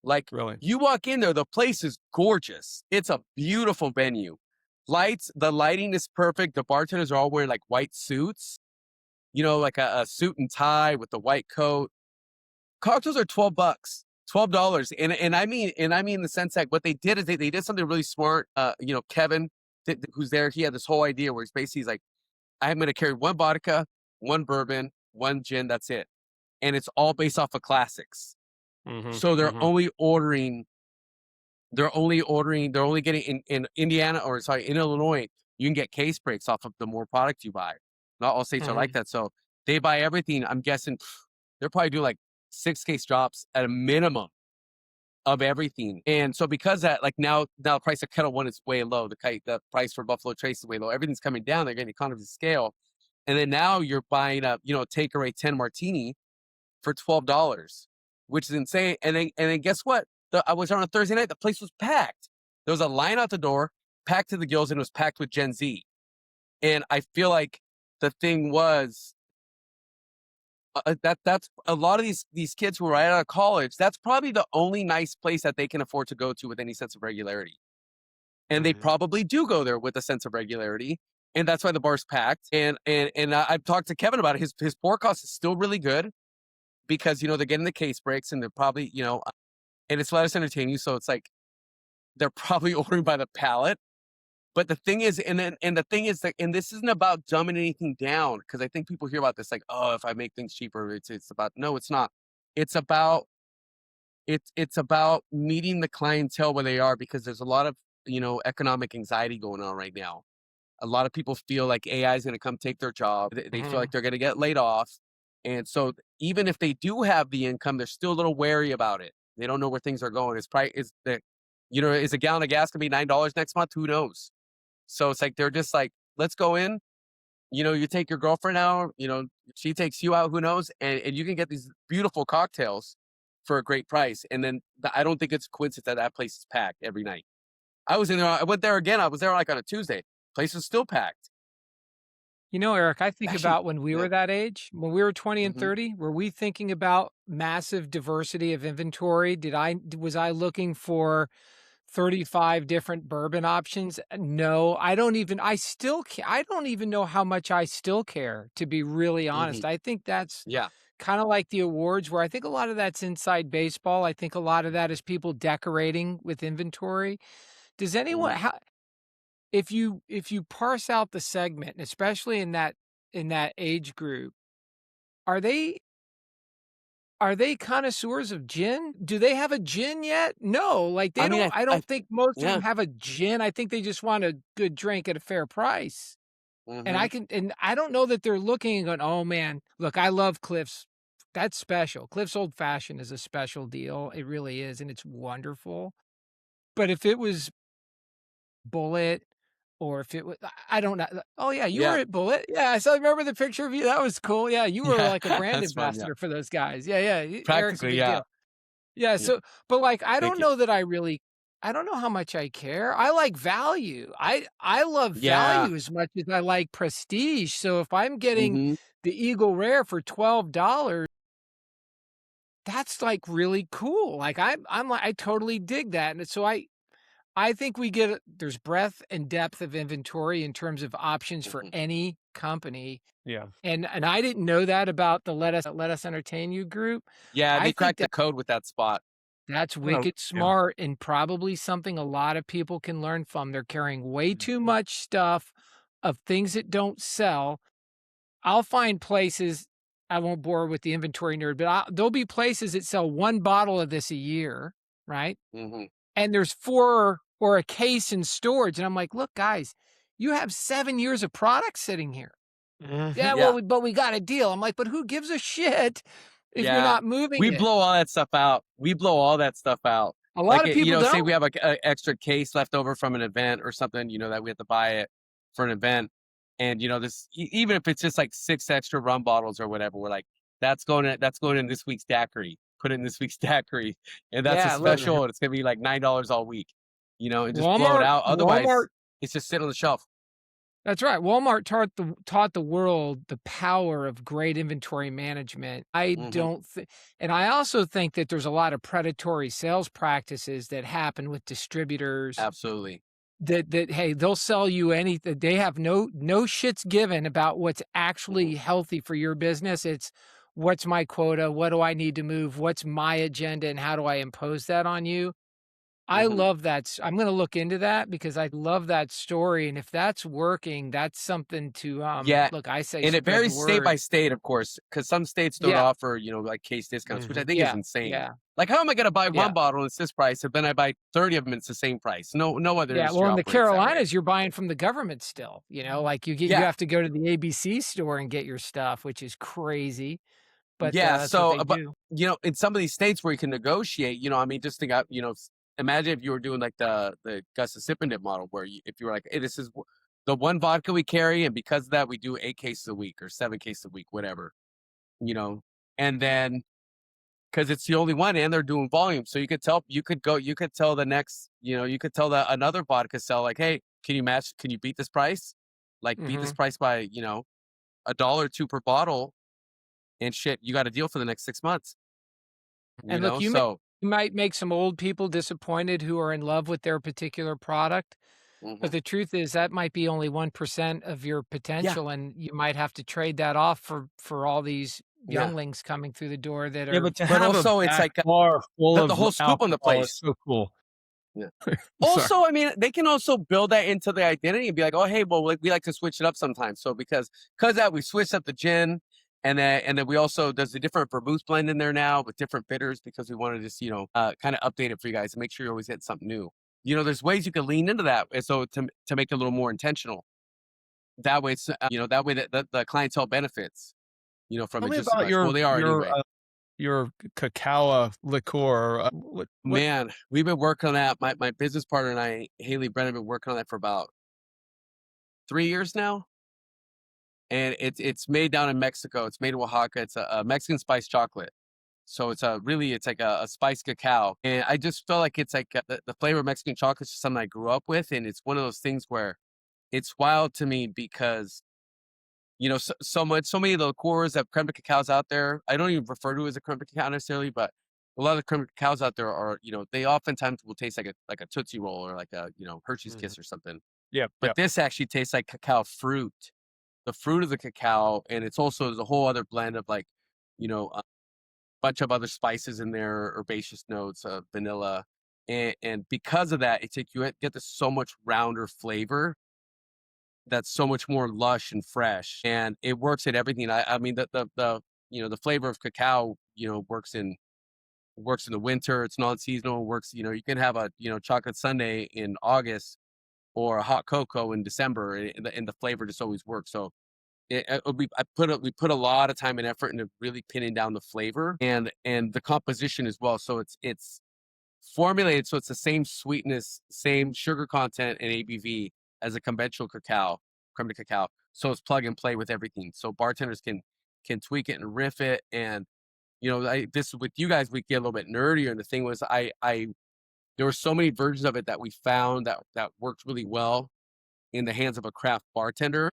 Like, really, you walk in there, the place is gorgeous. It's a beautiful venue. The lighting is perfect. The bartenders are all wearing like white suits, like a suit and tie with the white coat. Cocktails are $12. And I mean in the sense that what they did is they did something really smart. Kevin, who's there, he had this whole idea where he's like, I'm going to carry 1 vodka, 1 bourbon, 1 gin. That's it. And it's all based off of classics. So they're only getting in Indiana, in Illinois, you can get case breaks off of the more product you buy. Not all states are like that. So they buy everything. I'm guessing they're probably doing like 6 case drops at a minimum of everything. And so because that, now the price of Kettle One is way low. The price for Buffalo Trace is way low. Everything's coming down. They're getting economies of scale. And then now you're buying a, Tanqueray 10 martini for $12, which is insane. And then guess what? I was on a Thursday night. The place was packed. There was a line out the door, packed to the gills, and it was packed with Gen Z. And I feel like the thing was, that's a lot of these kids who are right out of college. That's probably the only nice place that they can afford to go to with any sense of regularity, and they probably do go there with a sense of regularity, and that's why the bar's packed. And I've talked to Kevin about it. His pour cost is still really good because they're getting the case breaks, and they're probably and it's let us entertain you, so it's like they're probably ordering by the pallet. But the thing is, and the thing is that, and this isn't about dumbing anything down, because I think people hear about this like, oh, if I make things cheaper, it's about, no, it's not. It's about meeting the clientele where they are, because there's a lot of economic anxiety going on right now. A lot of people feel like AI is going to come take their job. They feel like they're going to get laid off, and so even if they do have the income, they're still a little wary about it. They don't know where things are going. Is a gallon of gas going to be $9 next month? Who knows? So it's like, they're just like, let's go in, you take your girlfriend out, she takes you out, who knows? And you can get these beautiful cocktails for a great price. And then I don't think it's a coincidence that that place is packed every night. I was in there. I went there again. I was there like on a Tuesday. Place was still packed. You know, Eric, I think Actually, about when we yeah. were that age, when we were 20 and Mhm. 30, were we thinking about massive diversity of inventory? Was I looking for 35 different bourbon options? No, I don't even know how much I still care, to be really honest. Mhm. I think that's Yeah. kind of like the awards, where I think a lot of that's inside baseball. I think a lot of that is people decorating with inventory. Does anyone Mhm. how if you parse out the segment, and especially in that age group, are they connoisseurs of gin? Do they have a gin yet? No, like I mean, I don't think most of them yeah. have a gin. I think they just want a good drink at a fair price. Mhm. And I don't know that they're looking and going, "Oh man, look, I love Cliff's. That's special. Cliff's Old Fashioned is a special deal. It really is, and it's wonderful." But if it was Bullet, or if it was, I don't know. Oh yeah, you were Yeah. at Bullet. Yeah, I remember the picture of you. That was cool. Yeah, you were Yeah. like a brand That's fun. Yeah. ambassador for those guys. Yeah, yeah. Eric's a Practically, big yeah. deal. Yeah. Yeah. So, but like, Thank you. I don't know how much I care. I like value. I love Yeah. value as much as I like prestige. So if I'm getting Mhm. the Eagle Rare for $12, that's like really cool. Like I'm like, I totally dig that. And so I think there's breadth and depth of inventory in terms of options for Mhm. any company. Yeah. And I didn't know that about the Let Us Entertain You group. Yeah, I they think cracked the code with that spot. that's Well, wicked yeah. smart, and probably something a lot of people can learn from. They're carrying way too Mhm. much stuff of things that don't sell. I'll find places, I won't bore with the inventory nerd, but there'll be places that sell one bottle of this a year, right? Mhm. And there's 4 or a case in storage. And I'm like, look, guys, you have 7 years of product sitting here. Yeah, Mhm. well, Yeah. but we got a deal. I'm like, but who gives a shit if you're Yeah. not moving We it? blow all that stuff out. We blow all that stuff out. A lot Like, of you people know, say we don't. have a extra case left over from an event or something, you know, that we have to buy it for an event. And, you know, even if it's just like 6 extra rum bottles or whatever, we're like, that's going in this week's daiquiri. Put it in this week's daiquiri. And that's a Yeah, look, special, and it's gonna be like $9 all week, you know, and just blow it Walmart, out. Otherwise, Walmart. it's just sitting on the shelf. That's right. Walmart taught the world the power of great inventory management. I Mhm. don't think, and I also think that there's a lot of predatory sales practices that happen with distributors Absolutely. that hey, they'll sell you anything. They have no shits given about what's Mhm. actually healthy for your business. It's what's my quota, what do I need to move, what's my agenda, and how do I impose that on you? I Mhm. love that. I'm gonna look into that because I love that story, and if that's working, that's something to, Yeah, look, I say and it spread the varies state by word. state, of course, because some states don't Yeah, offer, you know, like case discounts, which I Mhm. think is yeah, insane. yeah, Like, how am I gonna buy yeah, one bottle and it's this price, and then I buy 30 of them, it's the same price? No other yeah. Well, industry in the operates that way. Carolinas, you're buying from the government still, like you Yeah, have to go to the ABC store and get your stuff, which is crazy, but, yeah. that's what So, they but do. you know, in some of these states where you can negotiate, you know, I mean, just think out, you know, imagine if you were doing like the Gus Sip and Dip model, where if you were like, hey, this is the one vodka we carry, and because of that, we do 8 cases a week or 7 cases a week, whatever, you know, and then because it's the only one and they're doing volume. So you could tell the next, you know, you could tell the another vodka sell like, hey, can you beat this price? Like beat this Mhm. price by, you know, $1 or $2 per bottle and shit, you got a deal for the next 6 months, you And look, know? So you might make some old people disappointed who are in love with their particular product. But mhm. the truth is that might be only 1% of your Yeah, potential, and you might have to trade that off for all these yeah. younglings coming through the door that Yeah, are but to But have a also it's back like bar full the of whole scoop on the alcohol is place. so cool. Yeah. Sorry. Also, I mean, they can also build that into the identity and be like, "Oh, hey, well, we like to switch it up sometimes." So because that we switched up the gin, and then we also there's a different vermouth blend in there now with different bitters because we want to just kind of update it for you guys and make sure you're always getting something new. You know, there's ways you can lean into that, and so to make it a little more intentional. That way, it's that way that the clientele benefits, from Tell it me just as about much. Well, they are anyway. your cacao liqueur. What? Man, we've been working on that. My business partner and I, Haley Brennan, have been working on that for about 3 years now. And it's made down in Mexico. It's made in Oaxaca. It's a Mexican spice chocolate. So it's like a spiced cacao. And I just felt like it's like the flavor of Mexican chocolate is just something I grew up with. And it's one of those things where it's wild to me because, so many of the liqueurs that creme de cacaos out there, I don't even refer to it as a creme de cacao necessarily, but a lot of the creme de cacaos out there are, they oftentimes will taste like a Tootsie Roll or like a, Hershey's Kiss or something. Yep. But Yep. this actually tastes like cacao fruit, the fruit of the cacao. And it's also, there's a whole other blend of like, a bunch of other spices in there, herbaceous notes, vanilla. And because of that, it's like you get this so much rounder flavor that's so much more lush and fresh, and it works at everything. I mean, the flavor of cacao, works in the winter. It's non-seasonal. Works, you can have a chocolate sundae in August or a hot cocoa in December, and the flavor just always works. So we put a lot of time and effort into really pinning down the flavor and the composition as well. So it's formulated so it's the same sweetness, same sugar content and ABV as a conventional cacao, creme de cacao. So it's plug and play with everything. So bartenders can tweak it and riff it. And this with you guys, we get a little bit nerdier. And the thing was, there were so many versions of it that we found that worked really well in the hands of a craft bartender,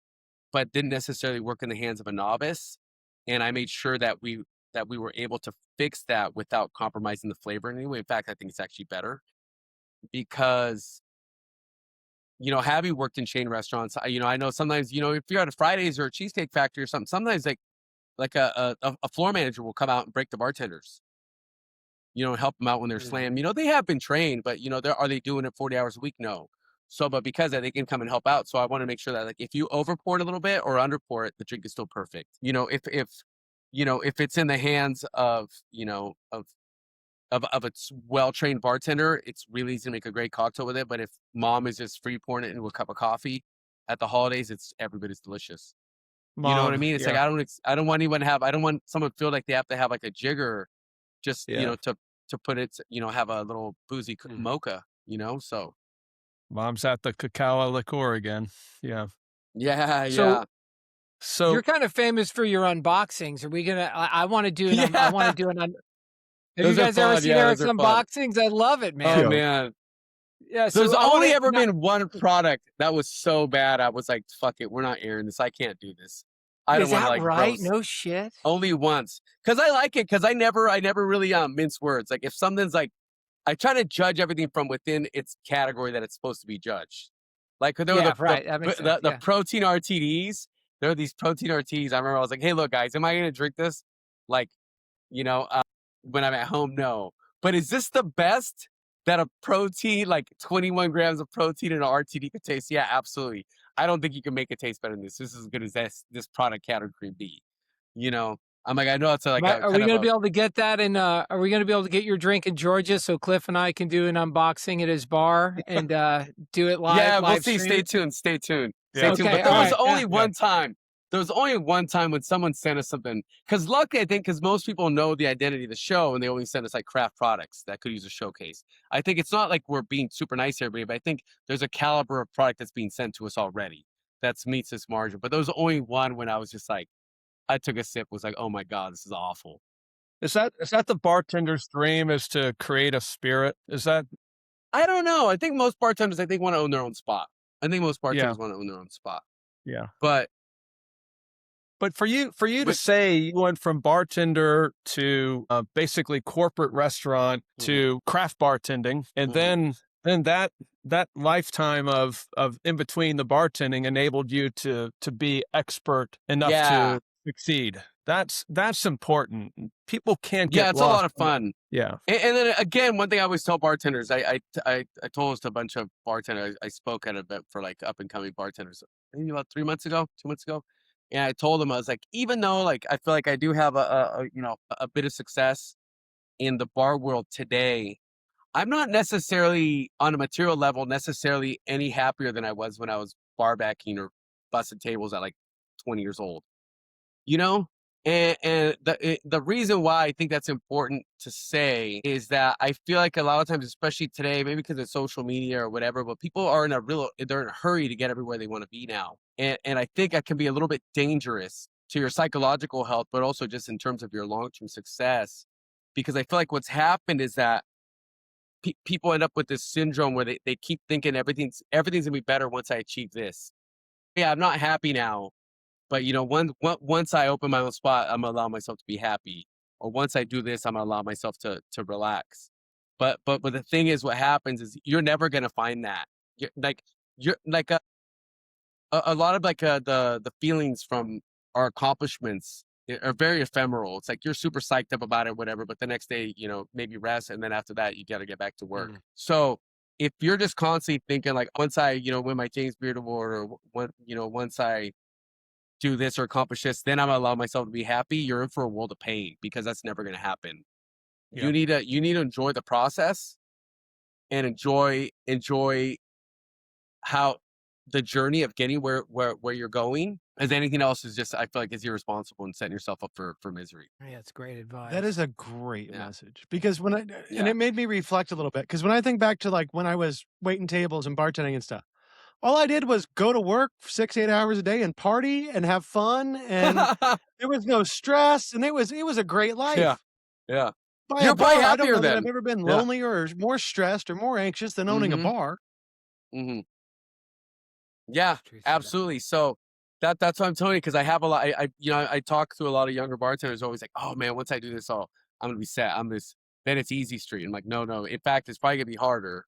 but didn't necessarily work in the hands of a novice. And I made sure that we were able to fix that without compromising the flavor in any way. In fact, I think it's actually better because, having worked in chain restaurants, I know sometimes, if you're at a Fridays or a Cheesecake Factory or something, sometimes like a floor manager will come out and break the bartenders, and help them out when they're slammed. They have been trained, but are they doing it 40 hours a week? No. So, but because of that, they can come and help out. So I want to make sure that like if you over pour it a little bit or under pour it, the drink is still perfect. If it's in the hands of a well-trained bartender, it's really easy to make a great cocktail with it. But if mom is just free pouring it into a cup of coffee at the holidays, it's every bit as delicious. You know what I mean? It's like I don't want anyone to have. I don't want someone to feel like they have to have like a jigger, just to put it. Have a little boozy mocha. So Mom's at the cacao liqueur again. Yeah. yeah, So- yeah. So You're kind of famous for your unboxings. Are we gonna? I want to do an. Yeah. I want to do an. Have Those you are guys ever fun. seen Yeah, Erick's those are fun. unboxings? I love it, man. Oh man. Yeah. So There's I only wanna- ever now- been one product that was so bad. I was like, fuck it, we're not airing this. I can't do this. I don't Is want that to like right? roast. No shit. Only once. Cause I like it. Cause I never really mince words. Like if something's like, I try to judge everything from within its category that it's supposed to be judged. Like there were Yeah, right. That makes sense. the Yeah. protein RTDs. There are these protein RTDs. I remember I was like, hey, look, guys, am I going to drink this? Like, when I'm at home? No. But is this the best that a protein, like 21 grams of protein in an RTD could taste? Yeah, absolutely. I don't think you can make it taste better than this. This is as good as this product category can be. I'm like, I know it's like Are we going to be able to get that? And are we going to be able to get your drink in Georgia so Cliff and I can do an unboxing at his bar and do it live? Yeah, we'll live see. stream? Stay tuned. Yeah. Stay tuned. Okay, But there was alright, only yeah. one time. There was only one time when someone sent us something. Because luckily, I think, because most people know the identity of the show, and they only send us like craft products that could use a showcase. I think it's not like we're being super nice to everybody, but I think there's a caliber of product that's being sent to us already that meets this margin. But there was only one when I was just like, I took a sip, was like, oh my God, this is awful. is that the bartender's dream, is to create a spirit? Is that? I don't know. I think most bartenders, want to own their own spot. I think most bartenders want to own their own spot. Yeah. But for you to say you went from bartender to basically corporate restaurant to craft bartending, and then that lifetime of in between the bartending enabled you to be expert enough to succeed. That's important. People can't get it's lost. a lot of fun. Yeah. And then again, one thing I always tell bartenders, I told this to a bunch of bartenders. I spoke at an event for like up and coming bartenders, maybe about 2 months ago. And I told them, I was like, even though like I feel like I do have a bit of success in the bar world today, I'm not necessarily on a material level necessarily any happier than I was when I was bar backing or busting tables at like 20 years old. And the reason why I think that's important to say is that I feel like a lot of times, especially today, maybe because of social media or whatever, but people are they're in a hurry to get everywhere they want to be now. And I think that can be a little bit dangerous to your psychological health, but also just in terms of your long-term success. because I feel like what's happened is that people end up with this syndrome where they keep thinking everything's gonna be better once I achieve this. Yeah, I'm not happy now, but once I open my own spot, I'm gonna allow myself to be happy. Or once I do this, I'm gonna allow myself to relax. But the thing is, what happens is you're never gonna find that. You're like a lot of the feelings from our accomplishments are very ephemeral. It's like you're super psyched up about it, whatever, but the next day, maybe rest, and then after that, you got to get back to work. So if you're just constantly thinking like, once I, win my James Beard Award, or once I do this or accomplish this, then I'm gonna allow myself to be happy, you're in for a world of pain, because that's never gonna happen. Yeah. You need to enjoy the process and enjoy how the journey of getting where you're going, as anything else is just, I feel like, is irresponsible and setting yourself up for misery. Yeah, it's great advice. That is a great Yeah. message, because and it made me reflect a little bit, because when I think back to like when I was waiting tables and bartending and stuff, all I did was go to work 6-8 hours a day and party and have fun, and there was no stress, and it was a great life. Yeah. By You're a bar, probably I don't happier know that I've then. ever been Yeah. lonelier or more stressed or more anxious than owning a bar. Mm-hmm. Yeah, Truth to that. absolutely. So that's what I'm telling you, because I have a lot. I talk to a lot of younger bartenders, always like, oh man, once I do this, I'm gonna be set. Then it's easy street. I'm like, no. In fact, it's probably gonna be harder.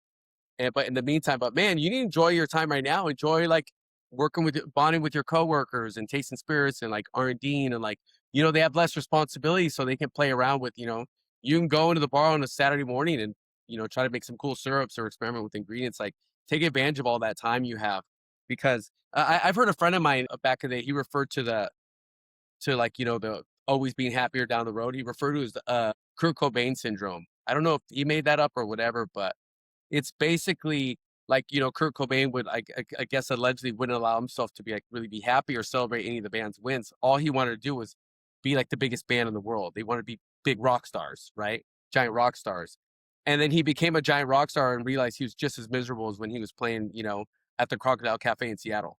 But in the meantime, man, you need to enjoy your time right now. Enjoy like bonding with your coworkers and tasting spirits and like R&D, and like, they have less responsibility, so they can play around with, you can go into the bar on a Saturday morning and, try to make some cool syrups or experiment with ingredients. Like, take advantage of all that time you have, because I've heard a friend of mine back in the day, he referred to the always being happier down the road. He referred to it as the Kurt Cobain syndrome. I don't know if he made that up or whatever, but it's basically like, Kurt Cobain would, I guess, allegedly wouldn't allow himself to be like really be happy or celebrate any of the band's wins. All he wanted to do was be like the biggest band in the world. They want to be big rock stars, right? Giant rock stars. And then he became a giant rock star and realized he was just as miserable as when he was playing, at the Crocodile Cafe in Seattle.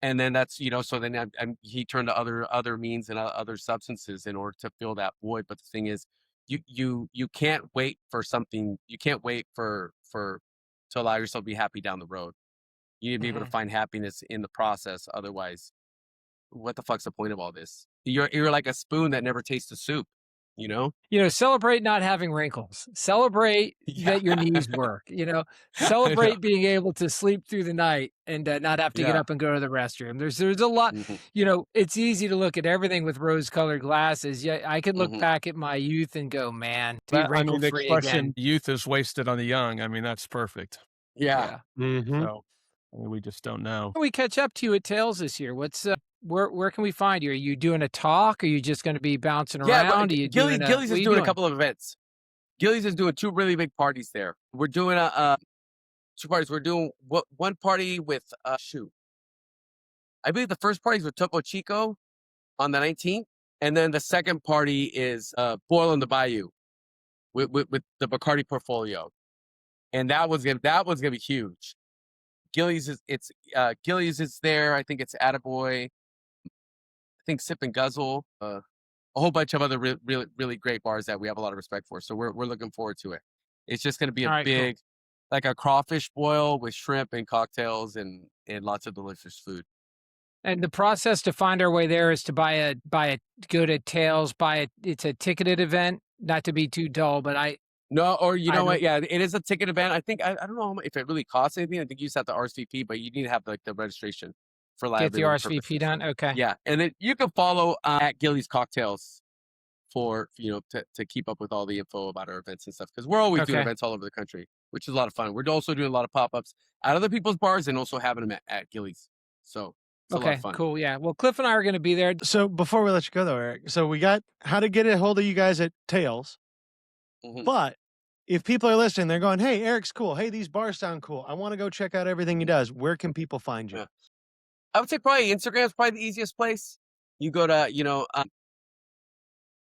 And then that's, so then he turned to other means and other substances in order to fill that void. But the thing is, you can't wait for something. You can't wait for to allow yourself to be happy down the road. You need to be able to find happiness in the process. Otherwise, what the fuck's the point of all this? You're like a spoon that never tastes the soup. Celebrate not having wrinkles. Celebrate that your knees work. Celebrate being able to sleep through the night and not have to get up and go to the restroom. There's a lot. It's easy to look at everything with rose-colored glasses. Yeah, I could look back at my youth and go, man, to be the wrinkle-free expression again. "youth is wasted on the young." I mean, that's perfect. Yeah. So we just don't know. Can we catch up to you at Tails this year? What's where can we find you? Are you doing a talk? Are you just going to be bouncing around? Gillies is doing a couple of events. Gillies is doing 2 really big parties there. We're doing 2 parties. We're doing one party with I believe the first party is with Topo Chico on the 19th, and then the second party is Boil in the Bayou with the Bacardi portfolio, and that was gonna be huge. Gillies is there. I think it's Attaboy. I think Sip and Guzzle. A whole bunch of other really great bars that we have a lot of respect for. So we're looking forward to it. It's just going to be a big, like a crawfish boil with shrimp and cocktails and lots of delicious food. And the process to find our way there is to go to Tails, it's a ticketed event, not to be too dull, but No, or what? Yeah, it is a ticket event. I think I don't know if it really costs anything. I think you just have to RSVP, but you need to have like the registration for get the liability RSVP purposes. done. Okay. Yeah, and then you can follow at Gillies Cocktails for to keep up with all the info about our events and stuff, because we're always doing events all over the country, which is a lot of fun. We're also doing a lot of pop-ups at other people's bars and also having them at Gillies. So it's a lot of fun. Cool. Yeah. Well, Cliff and I are going to be there. So before we let you go though, Eric, so we got how to get a hold of you guys at Tails. But if people are listening, they're going, hey, Eric's cool. Hey, these bars sound cool. I want to go check out everything he does. Where can people find you? I would say probably Instagram is probably the easiest place. You go to,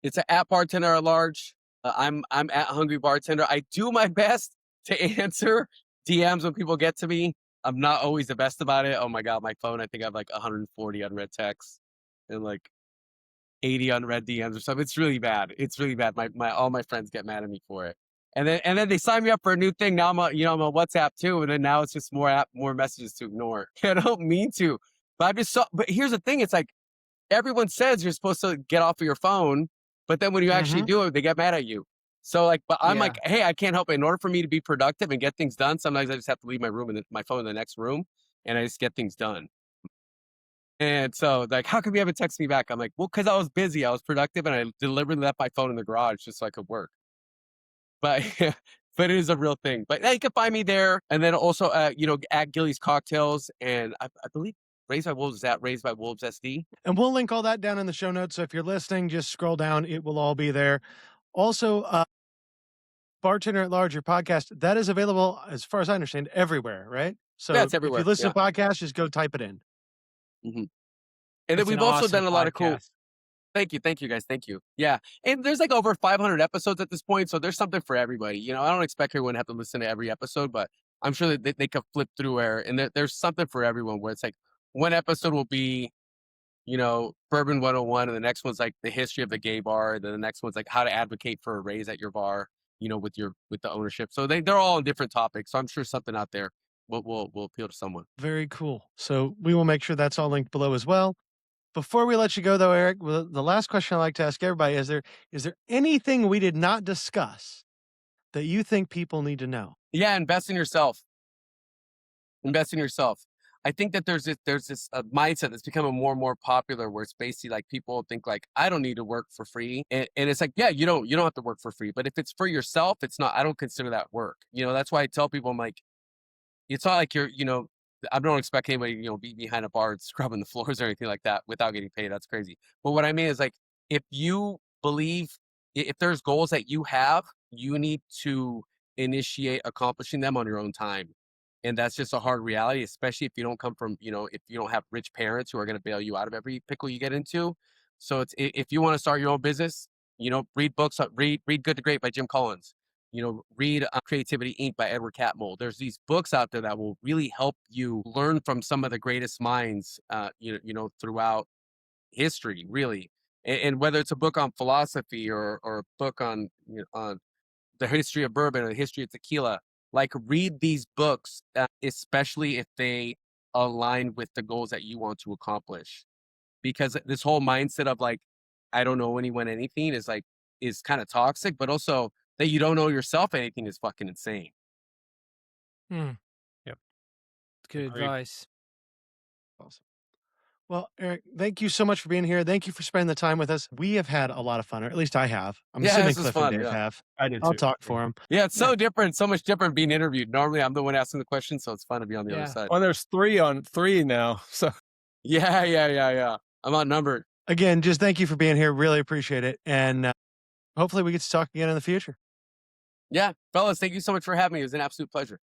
it's at bartender at large. I'm at Hungry Bartender. I do my best to answer DMs when people get to me. I'm not always the best about it. Oh my God, my phone, I think I have like 140 unread texts. And like, 80 unread DMs or something. It's really bad. It's really bad. My all my friends get mad at me for it. And then they sign me up for a new thing. Now I'm on WhatsApp too, and then now it's just more messages to ignore. I don't mean to, but but here's the thing: it's like everyone says you're supposed to get off of your phone, but then when you actually do it, they get mad at you. So like, but I'm like, hey, I can't help it. In order for me to be productive and get things done, sometimes I just have to leave my room and my phone in the next room, and I just get things done. And so like, how come you haven't texted me back? I'm like, well, because I was busy, I was productive, and I deliberately left my phone in the garage just so I could work. But but it is a real thing. But yeah, you can find me there, and then also at Gilly's Cocktails, and I believe Raised by Wolves is at Raised by Wolves SD. And we'll link all that down in the show notes. So if you're listening, just scroll down. It will all be there. Also, Bartender at Large, your podcast, that is available, as far as I understand, everywhere, right? So Yeah, it's if everywhere. you listen to podcasts, just go type it in. Hmm. And then It's we've an also awesome done a lot of cool. podcast. Thank you guys. Thank you. Yeah, and there's like over 500 episodes at this point, so there's something for everybody. I don't expect everyone to have to listen to every episode, but I'm sure that they could flip through and there's something for everyone. Where it's like one episode will be Bourbon 101, and the next one's like the history of the gay bar, then the next one's like how to advocate for a raise at your bar, with the ownership. So they're all on different topics. So I'm sure something out there will appeal to someone. Very cool. So we will make sure that's all linked below as well. Before we let you go, though, Eric, the last question I like to ask everybody is there anything we did not discuss that you think people need to know? Yeah, invest in yourself. Invest in yourself. I think that there's this mindset that's becoming more and more popular, where it's basically like people think like, I don't need to work for free, and it's like, yeah, you don't have to work for free, but if it's for yourself, it's not. I don't consider that work. That's why I tell people, I'm like, it's not like I don't expect anybody, be behind a bar and scrubbing the floors or anything like that without getting paid. That's crazy. But what I mean is like, if you believe, if there's goals that you have, you need to initiate accomplishing them on your own time. And that's just a hard reality, especially if you don't come from, if you don't have rich parents who are going to bail you out of every pickle you get into. So if you want to start your own business, read books, read Good to Great by Jim Collins. Read Creativity Inc. by Edward Catmull. There's these books out there that will really help you learn from some of the greatest minds, throughout history, really. And whether it's a book on philosophy or a book on the history of bourbon or the history of tequila, like read these books, especially if they align with the goals that you want to accomplish. Because this whole mindset of like, I don't know anyone anything is kind of toxic, but also that you don't know yourself anything is fucking insane. Yep. Good Agreed. advice. Awesome. Well, Eric, thank you so much for being here. Thank you for spending the time with us. We have had a lot of fun, or at least I have. I'm Yeah, assuming this was Cliff fun, and Dave yeah. have. I did I'll too. talk for them. Yeah, it's so different, so much different being interviewed. Normally, I'm the one asking the questions, so it's fun to be on the other side. Well, there's 3 on 3 now. So Yeah. I'm outnumbered. Again, just thank you for being here. Really appreciate it. And hopefully we get to talk again in the future. Yeah, fellas, thank you so much for having me. It was an absolute pleasure.